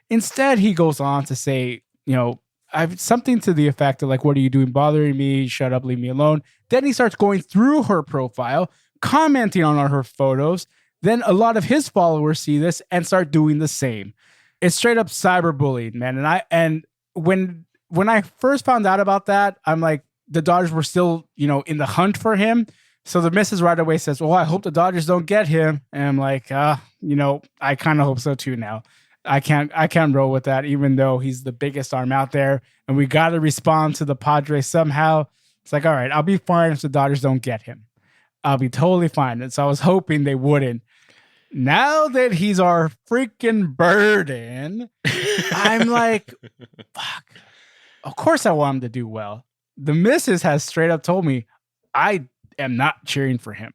Instead, he goes on to say, I've something to the effect of like, what are you doing bothering me? Shut up, leave me alone. Then he starts going through her profile, commenting on all her photos. Then a lot of his followers see this and start doing the same. It's straight up cyberbullying, man. And when I first found out about that, I'm like, the Dodgers were still, in the hunt for him. So the missus right away says, well, I hope the Dodgers don't get him. And I'm like, I kind of hope so too now. I can't roll with that, even though he's the biggest arm out there, and we got to respond to the Padres somehow. It's like, all right, I'll be fine if the Dodgers don't get him. I'll be totally fine. And so I was hoping they wouldn't. Now that he's our freaking burden, I'm like, fuck. Of course I want him to do well. The missus has straight up told me, I am not cheering for him.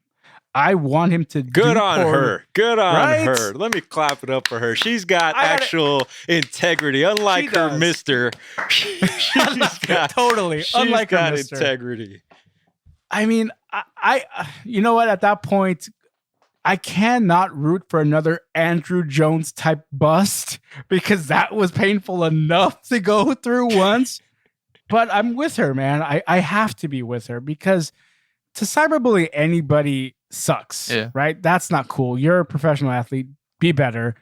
I want him to Good do on for- her. Good on Right? her. Let me clap it up for her. She's got I gotta- actual integrity. Unlike She her does. mister. She's got, Totally. she's Unlike her got mister. integrity. I mean, I you know what? At that point, I cannot root for another Andrew Jones type bust because that was painful enough to go through once. But I'm with her, man. I have to be with her because to cyberbully anybody sucks, right? That's not cool. You're a professional athlete. Be better.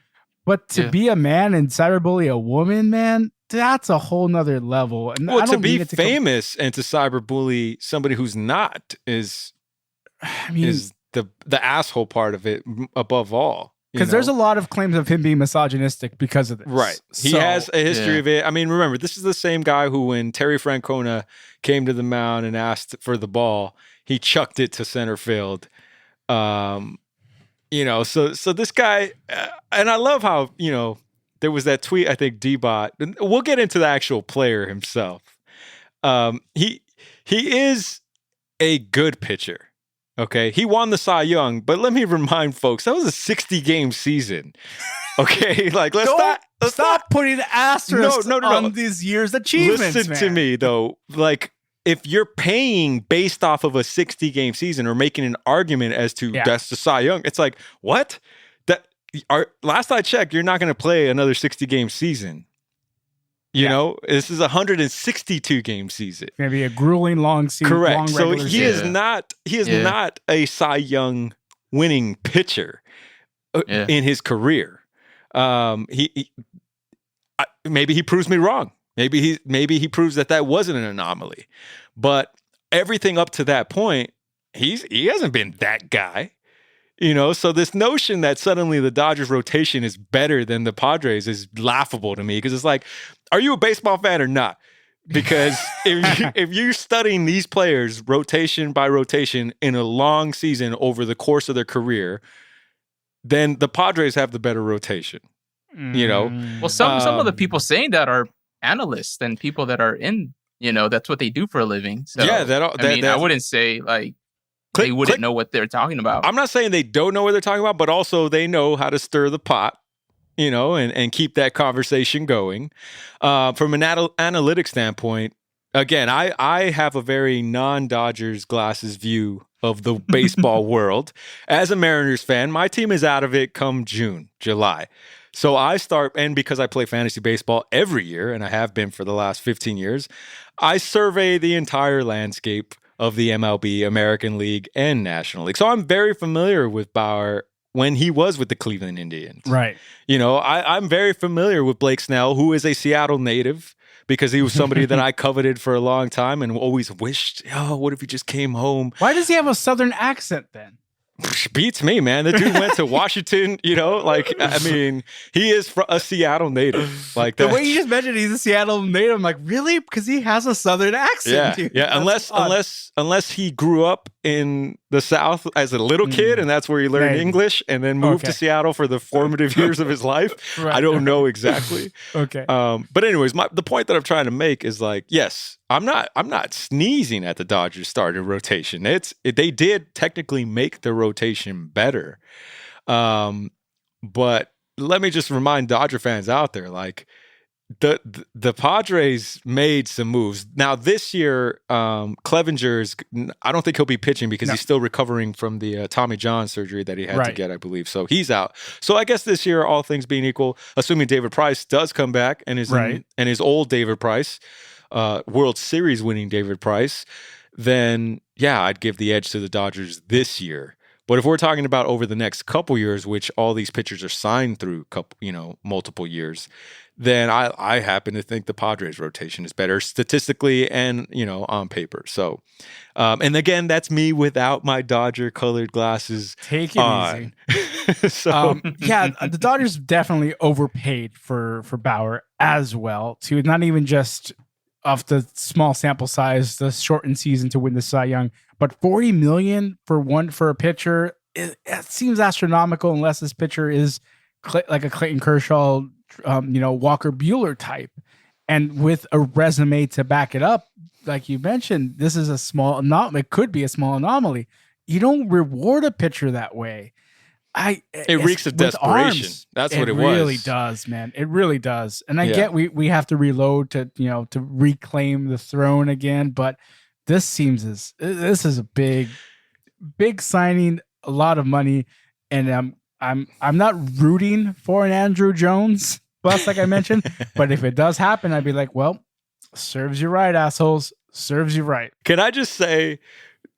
But to be a man and cyberbully a woman, man, that's a whole nother level. And Well, I don't to be mean it famous and to cyberbully somebody who's not is the asshole part of it above all. Because there's a lot of claims of him being misogynistic because of this. Right. He has a history of it. I mean, remember, this is the same guy who, when Terry Francona came to the mound and asked for the ball, he chucked it to center field. So this guy, and I love how, there was that tweet, I think, D-Bot, and we'll get into the actual player himself. He is a good pitcher. Okay, he won the Cy Young, but let me remind folks, that was a 60-game season. Okay, like let's stop putting asterisks no. on these years' achievements. Listen to me though, like if you're paying based off of a 60-game season or making an argument as to that's the Cy Young, it's like what? Last I checked, you're not going to play another 60-game season. You know, this is a 162-game season. Maybe a grueling long season. Correct. Long So regular he season. is not a Cy Young winning pitcher in his career. Maybe he proves me wrong. Maybe he proves that wasn't an anomaly. But everything up to that point, he hasn't been that guy. So this notion that suddenly the Dodgers rotation is better than the Padres is laughable to me because it's like, are you a baseball fan or not? Because if you're studying these players rotation by rotation in a long season over the course of their career, then the Padres have the better rotation. Well, some of the people saying that are analysts and people that are in, that's what they do for a living. So, I wouldn't say like they wouldn't know what they're talking about. I'm not saying they don't know what they're talking about, but also they know how to stir the pot, and keep that conversation going. From an analytic standpoint, again, I have a very non-Dodgers glasses view of the baseball world. As a Mariners fan, my team is out of it come July. So I start, and because I play fantasy baseball every year, and I have been for the last 15 years, I survey the entire landscape of the MLB, American League, and National League. So I'm very familiar with Bauer when he was with the Cleveland Indians. Right. I'm very familiar with Blake Snell, who is a Seattle native, because he was somebody that I coveted for a long time and always wished, what if he just came home? Why does he have a Southern accent then? Beats me, man. The dude went to Washington, he is a Seattle native. Like the way you just mentioned he's a Seattle native, I'm like, really? Because he has a Southern accent. Yeah, dude. yeah. Unless he grew up in the South as a little kid, and that's where he learned English, and then moved to Seattle for the formative years of his life. Right. I don't know exactly. Okay. But anyways, the point that I'm trying to make is like, yes, I'm not sneezing at the Dodgers starting rotation. They did technically make the rotation better. But let me just remind Dodger fans out there, like the Padres made some moves. Now this year, Clevenger's, I don't think he'll be pitching because he's still recovering from the Tommy John surgery that he had to get, I believe. So he's out. So I guess this year, all things being equal, assuming David Price does come back and is and his old David Price, World Series winning David Price, then I'd give the edge to the Dodgers this year. But if we're talking about over the next couple years, which all these pitchers are signed through multiple years, then I happen to think the Padres rotation is better statistically and on paper. So, and again, that's me without my Dodger colored glasses. Take it on. easy. The Dodgers definitely overpaid for Bauer as well, too. Not even just off the small sample size, the shortened season to win the Cy Young, but $40 million for a pitcher, it seems astronomical unless this pitcher is like a Clayton Kershaw, Walker Buehler type, and with a resume to back it up. Like you mentioned, this is a small anomaly. It could be a small anomaly. you don't reward a pitcher that way. It reeks of desperation. That's what it was. It really does, man. It really does. And I Yeah. get we have to reload to to reclaim the throne again, but this is a big signing, a lot of money, and I'm not rooting for an Andrew Jones bust like I mentioned, but if it does happen, I'd be like, well, serves you right, assholes. Serves you right. Can I just say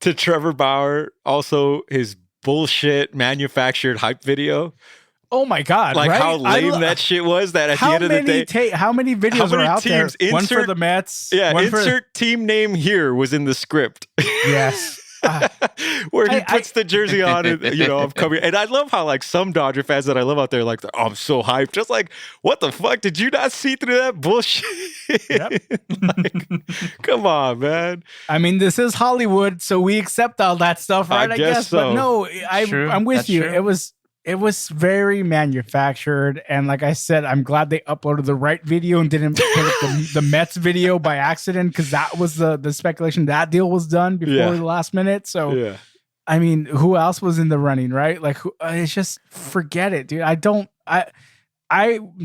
to Trevor Bauer, also his bullshit manufactured hype video? Oh my God! Like right? how lame that shit was. That at the end of the day, how many videos are out there? One for the Mets. Yeah, insert team name here was in the script. Yes. Where he puts the jersey on and, I'm coming. And I love how like some Dodger fans that I love out there, like, oh, I'm so hyped. Just like, what the fuck? Did you not see through that bullshit? Yep. Like, come on, man. I mean, this is Hollywood, so we accept all that stuff, right? I guess so. But no, I'm with you. True. It was very manufactured, and like I said, I'm glad they uploaded the right video and didn't put up the Mets video by accident, because that was the speculation. That deal was done before the last minute. So, I mean, who else was in the running, right? Like, it's just forget it, dude. I'm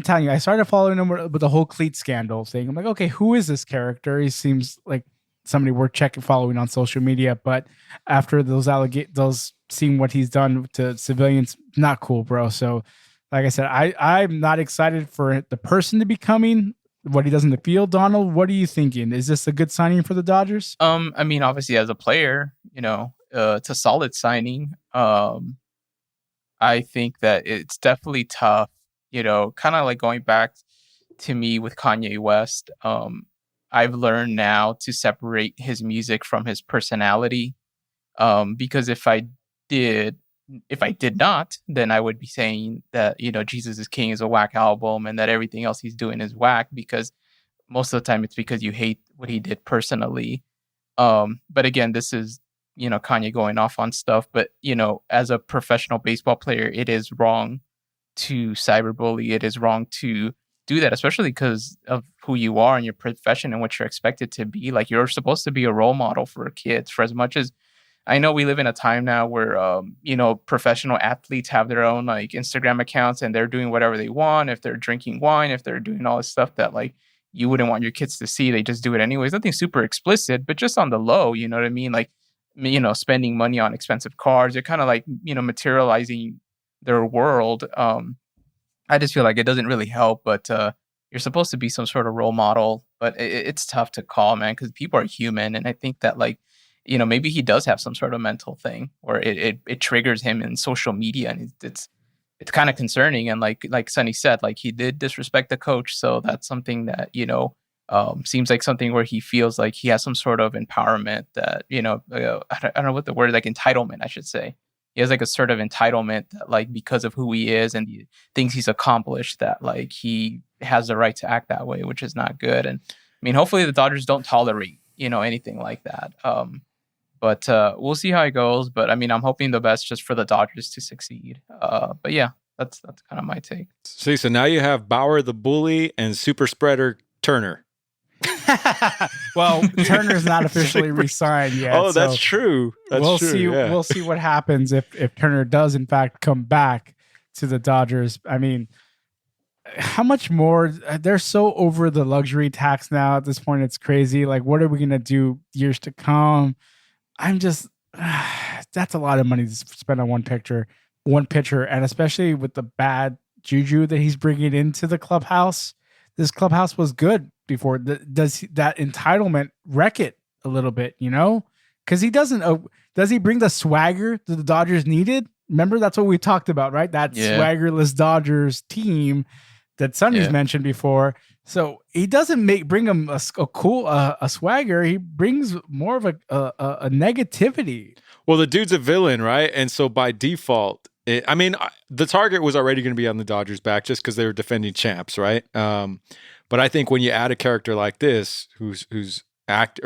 telling you, I started following him with the whole cleat scandal thing. I'm like, okay, who is this character? He seems like somebody worth following on social media, but after those seeing what he's done to civilians, not cool, bro. So, like I said, I'm not excited for the person to be coming. What he does in the field, Donald. What are you thinking? Is this a good signing for the Dodgers? I mean, obviously, as a player, it's a solid signing. I think that it's definitely tough. Kind of like going back to me with Kanye West. I've learned now to separate his music from his personality. Because if I did not, then I would be saying that, Jesus is King is a whack album and that everything else he's doing is whack, because most of the time it's because you hate what he did personally. But again, this is, Kanye going off on stuff. But, as a professional baseball player, it is wrong to cyberbully. It is wrong to do that, especially because of who you are and your profession and what you're expected to be. Like, you're supposed to be a role model for kids. For as much as I know we live in a time now where, professional athletes have their own like Instagram accounts and they're doing whatever they want. If they're drinking wine, if they're doing all this stuff that like you wouldn't want your kids to see, they just do it anyways. Nothing super explicit, but just on the low, you know what I mean? Like, spending money on expensive cars, they're kind of like, materializing their world. I just feel like it doesn't really help, but you're supposed to be some sort of role model, but it's tough to call, man, because people are human. And I think that like, maybe he does have some sort of mental thing where it triggers him in social media, and it's kind of concerning. And like Sonny said, like he did disrespect the coach. So that's something that, seems like something where he feels like he has some sort of empowerment that, I don't know what the word is, like entitlement, I should say. He has like a sort of entitlement that like, because of who he is and the things he's accomplished, that like he has the right to act that way, which is not good. And I mean, hopefully the Dodgers don't tolerate, anything like that. But we'll see how it goes. But I mean, I'm hoping the best just for the Dodgers to succeed. But yeah, that's kind of my take. See, so now you have Bauer the bully and super spreader Turner. Well, Turner's not officially re-signed yet. Oh, that's true. We'll see. We'll see what happens if Turner does in fact come back to the Dodgers. I mean, how much more? They're so over the luxury tax now. At this point, it's crazy. Like, what are we gonna do years to come? I'm just, that's a lot of money to spend on one pitcher, and especially with the bad juju that he's bringing into the clubhouse. This clubhouse was good before. Does that entitlement wreck it a little bit? Because he doesn't. Does he bring the swagger that the Dodgers needed? Remember, that's what we talked about, right? That swaggerless Dodgers team that Sonny's mentioned before. So he doesn't bring him a swagger. He brings more of a negativity. Well, the dude's a villain, right? And so by default, the target was already going to be on the Dodgers' back just because they were defending champs, right? But I think when you add a character like this, who's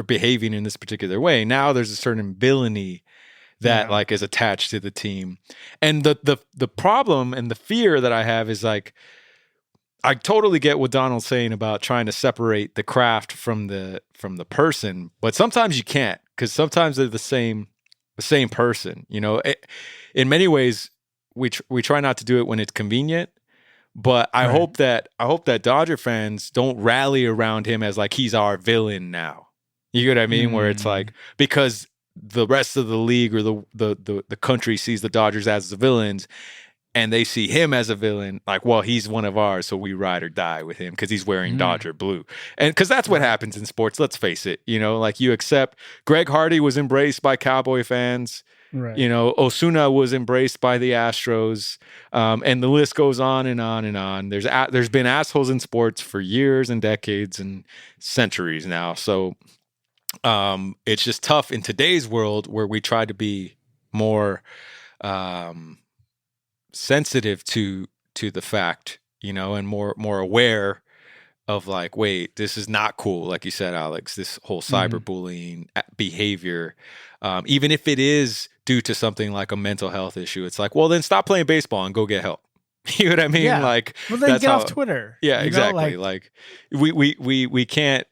behaving in this particular way, now there's a certain villainy that like is attached to the team. And the problem and the fear that I have is like, I totally get what Donald's saying about trying to separate the craft from the person, but sometimes you can't, because sometimes they're the same the same person. In many ways, we try not to do it when it's convenient. But I hope that Dodger fans don't rally around him as like he's our villain now. You get what I mean? Where it's like because the rest of the league or the country sees the Dodgers as the villains, and they see him as a villain. Like, well, he's one of ours, so we ride or die with him because he's wearing Dodger blue. And because that's what happens in sports. Let's face it. Like you accept. Greg Hardy was embraced by Cowboy fans. Right. Osuna was embraced by the Astros, and the list goes on and on and on. There's been assholes in sports for years and decades and centuries now. So it's just tough in today's world where we try to be more sensitive to the fact, and more aware of like, wait, this is not cool. Like you said, Alex, this whole cyberbullying behavior, even if it is due to something like a mental health issue, it's like, well, then stop playing baseball and go get help. You know what I mean? Yeah. Like, well, then get off Twitter. Yeah, exactly. Like we can't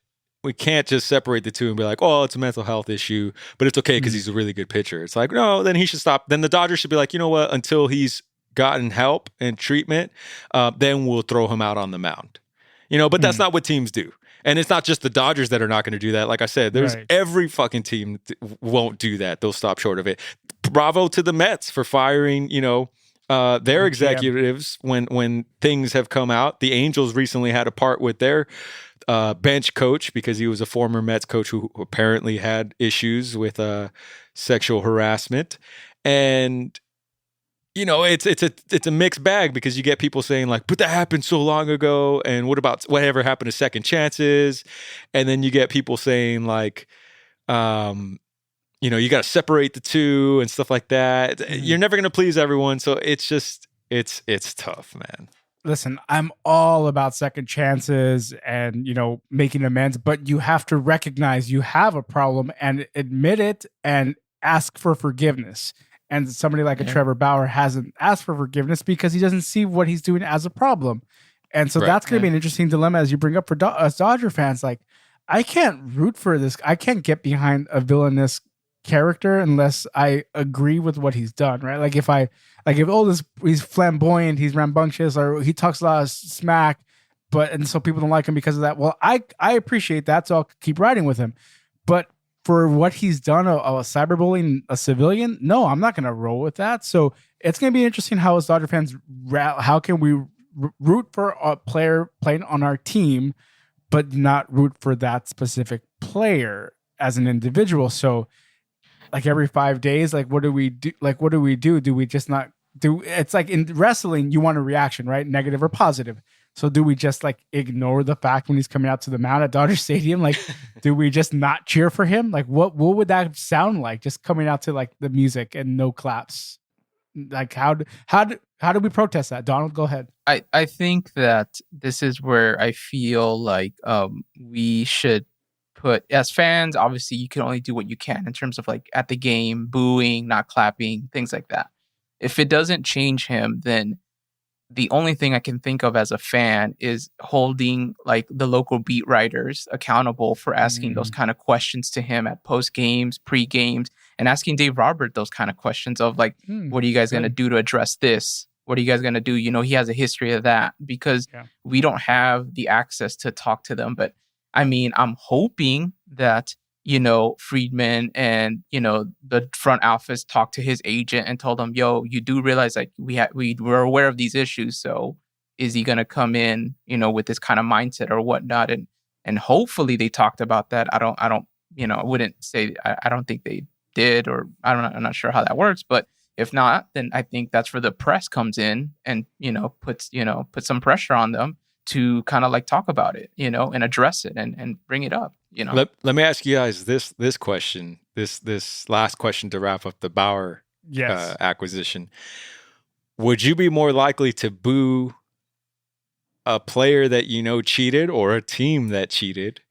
just separate the two and be like, oh, it's a mental health issue, but it's okay because he's a really good pitcher. It's like, no, then he should stop. Then the Dodgers should be like, you know what? Until he's gotten help and treatment, then we'll throw him out on the mound. But that's not what teams do. And it's not just the Dodgers that are not going to do that. Like I said, there's every fucking team won't do that. They'll stop short of it. Bravo to the Mets for firing, their executives when things have come out. The Angels recently had a part with their bench coach because he was a former Mets coach who apparently had issues with sexual harassment. And it's a mixed bag because you get people saying like, but that happened so long ago. And what about whatever happened to second chances? And then you get people saying like, you got to separate the two and stuff like that. You're never going to please everyone. So it's just, it's tough, man. Listen, I'm all about second chances and, making amends, but you have to recognize you have a problem and admit it and ask for forgiveness. And somebody like a Trevor Bauer hasn't asked for forgiveness because he doesn't see what he's doing as a problem. And so that's going to be an interesting dilemma as you bring up for us Dodger fans. Like, I can't root for this. I can't get behind a villainous character unless I agree with what he's done, right? Like if he's flamboyant, he's rambunctious, or he talks a lot of smack, and so people don't like him because of that. Well, I appreciate that, so I'll keep riding with him. But for what he's done, a cyberbullying a civilian, no, I'm not going to roll with that. So it's going to be interesting how as Dodger fans, how can we root for a player playing on our team, but not root for that specific player as an individual? So like every 5 days, like what do we do? Do we just not do? It's like in wrestling, you want a reaction, right? Negative or positive. So do we just like ignore the fact when he's coming out to the mound at Dodger Stadium? Like, do we just not cheer for him? Like, what would that sound like? Just coming out to like the music and no claps. Like, how do we protest that? Donald, go ahead. I think that this is where I feel like we should put, as fans, obviously you can only do what you can in terms of like at the game, booing, not clapping, things like that. If it doesn't change him, then the only thing I can think of as a fan is holding like the local beat writers accountable for asking those kind of questions to him at post games, pre games, and asking Dave Robert those kind of questions of like, what are you guys going to do to address this? What are you guys going to do? He has a history of that because we don't have the access to talk to them. But I mean, I'm hoping that, Friedman and, the front office talked to his agent and told him, yo, you do realize like we were aware of these issues. So is he going to come in, with this kind of mindset or whatnot? And hopefully they talked about that. I wouldn't say, I don't think they did, or I'm not sure how that works, but if not, then I think that's where the press comes in and, puts some pressure on them to kind of like talk about it, and address it and bring it up, Let me ask you guys this question, this last question to wrap up the Bauer acquisition. Would you be more likely to boo a player that cheated or a team that cheated?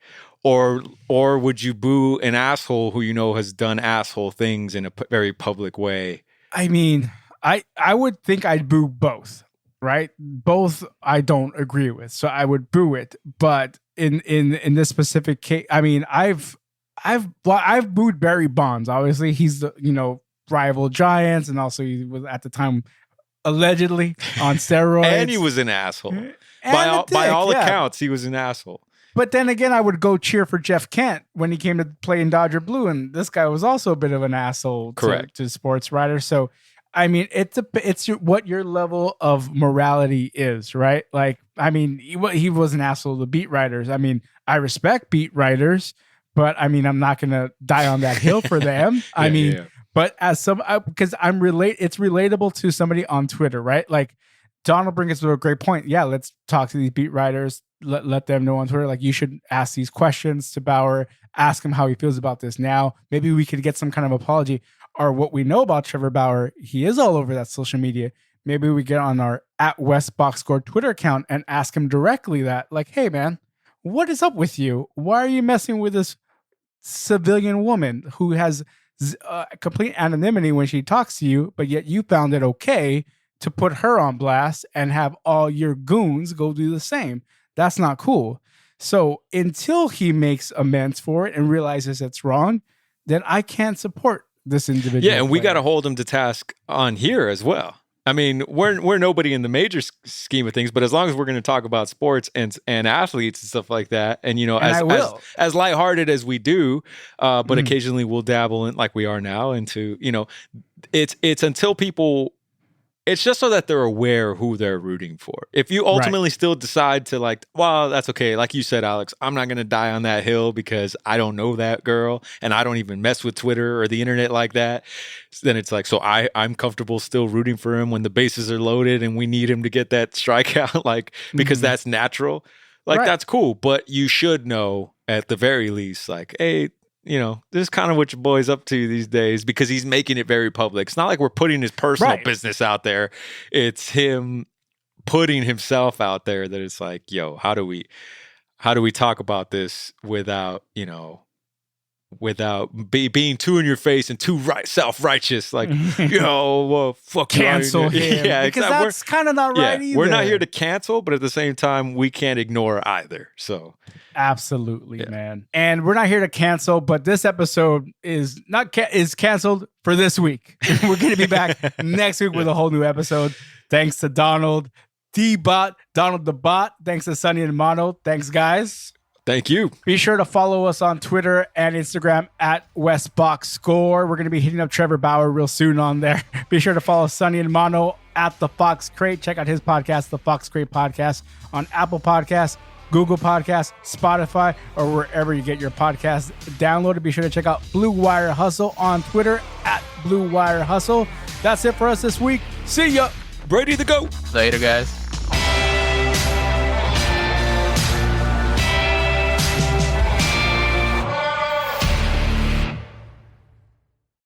Or would you boo an asshole who has done asshole things in a very public way? I mean, I would think I'd boo both. Right, both I don't agree with, so I would boo it. But in this specific case, I mean, I've booed Barry Bonds. Obviously, he's the rival giants, and also he was at the time allegedly on steroids. And he was an asshole. And By all accounts, he was an asshole. But then again, I would go cheer for Jeff Kent when he came to play in Dodger Blue, and this guy was also a bit of an asshole to sports writers. So, I mean, it's what your level of morality is, right? Like, I mean, he was an asshole to beat writers. I mean, I respect beat writers, but I mean, I'm not gonna die on that hill for them. But as because it's relatable to somebody on Twitter, right? Like, Donald brings us to a great point. Yeah, let's talk to these beat writers. Let them know on Twitter, like, you should ask these questions to Bauer, ask him how he feels about this now. Maybe we could get some kind of apology. Or what we know about Trevor Bauer, he is all over that social media. Maybe we get on our @WestBoxScore Twitter account and ask him directly that, like, hey, man, what is up with you? Why are you messing with this civilian woman who has complete anonymity when she talks to you, but yet you found it okay to put her on blast and have all your goons go do the same? That's not cool. So until he makes amends for it and realizes it's wrong, then I can't support this individual. Yeah, and we got to hold him to task on here as well. I mean, we're nobody in the major scheme of things, but as long as we're going to talk about sports and athletes and stuff like that, and as lighthearted as we do, but occasionally we'll dabble in, like we are now, into it's until people. It's just so that they're aware who they're rooting for. If you ultimately still decide to, like, well, that's okay. Like you said, Alex, I'm not going to die on that hill because I don't know that girl and I don't even mess with Twitter or the internet like that. Then it's like, so I'm comfortable still rooting for him when the bases are loaded and we need him to get that strikeout, like, because that's natural. Like, that's cool. But you should know at the very least, like, hey, this is kind of what your boy's up to these days, because he's making it very public. It's not like we're putting his personal business out there. It's him putting himself out there, that it's like, yo, how do we talk about this without being too in your face and too self-righteous, like, well, fuck cancel him. Yeah, because that's kind of not right either. We're not here to cancel, but at the same time, we can't ignore either. So absolutely, man. And we're not here to cancel, but this episode is canceled for this week. We're going to be back next week with a whole new episode. Thanks to Donald D-Bot, Donald the Bot. Thanks to Sonny and Mono. Thanks, guys. Thank you. Be sure to follow us on Twitter and Instagram @WestBoxScore. We're going to be hitting up Trevor Bauer real soon on there. Be sure to follow Sonny and Mono @The Fox Crate. Check out his podcast, The Fox Crate Podcast, on Apple Podcasts, Google Podcasts, Spotify, or wherever you get your podcasts downloaded. Be sure to check out Blue Wire Hustle on Twitter @Blue Wire Hustle. That's it for us this week. See ya. Brady the GOAT. Later, guys.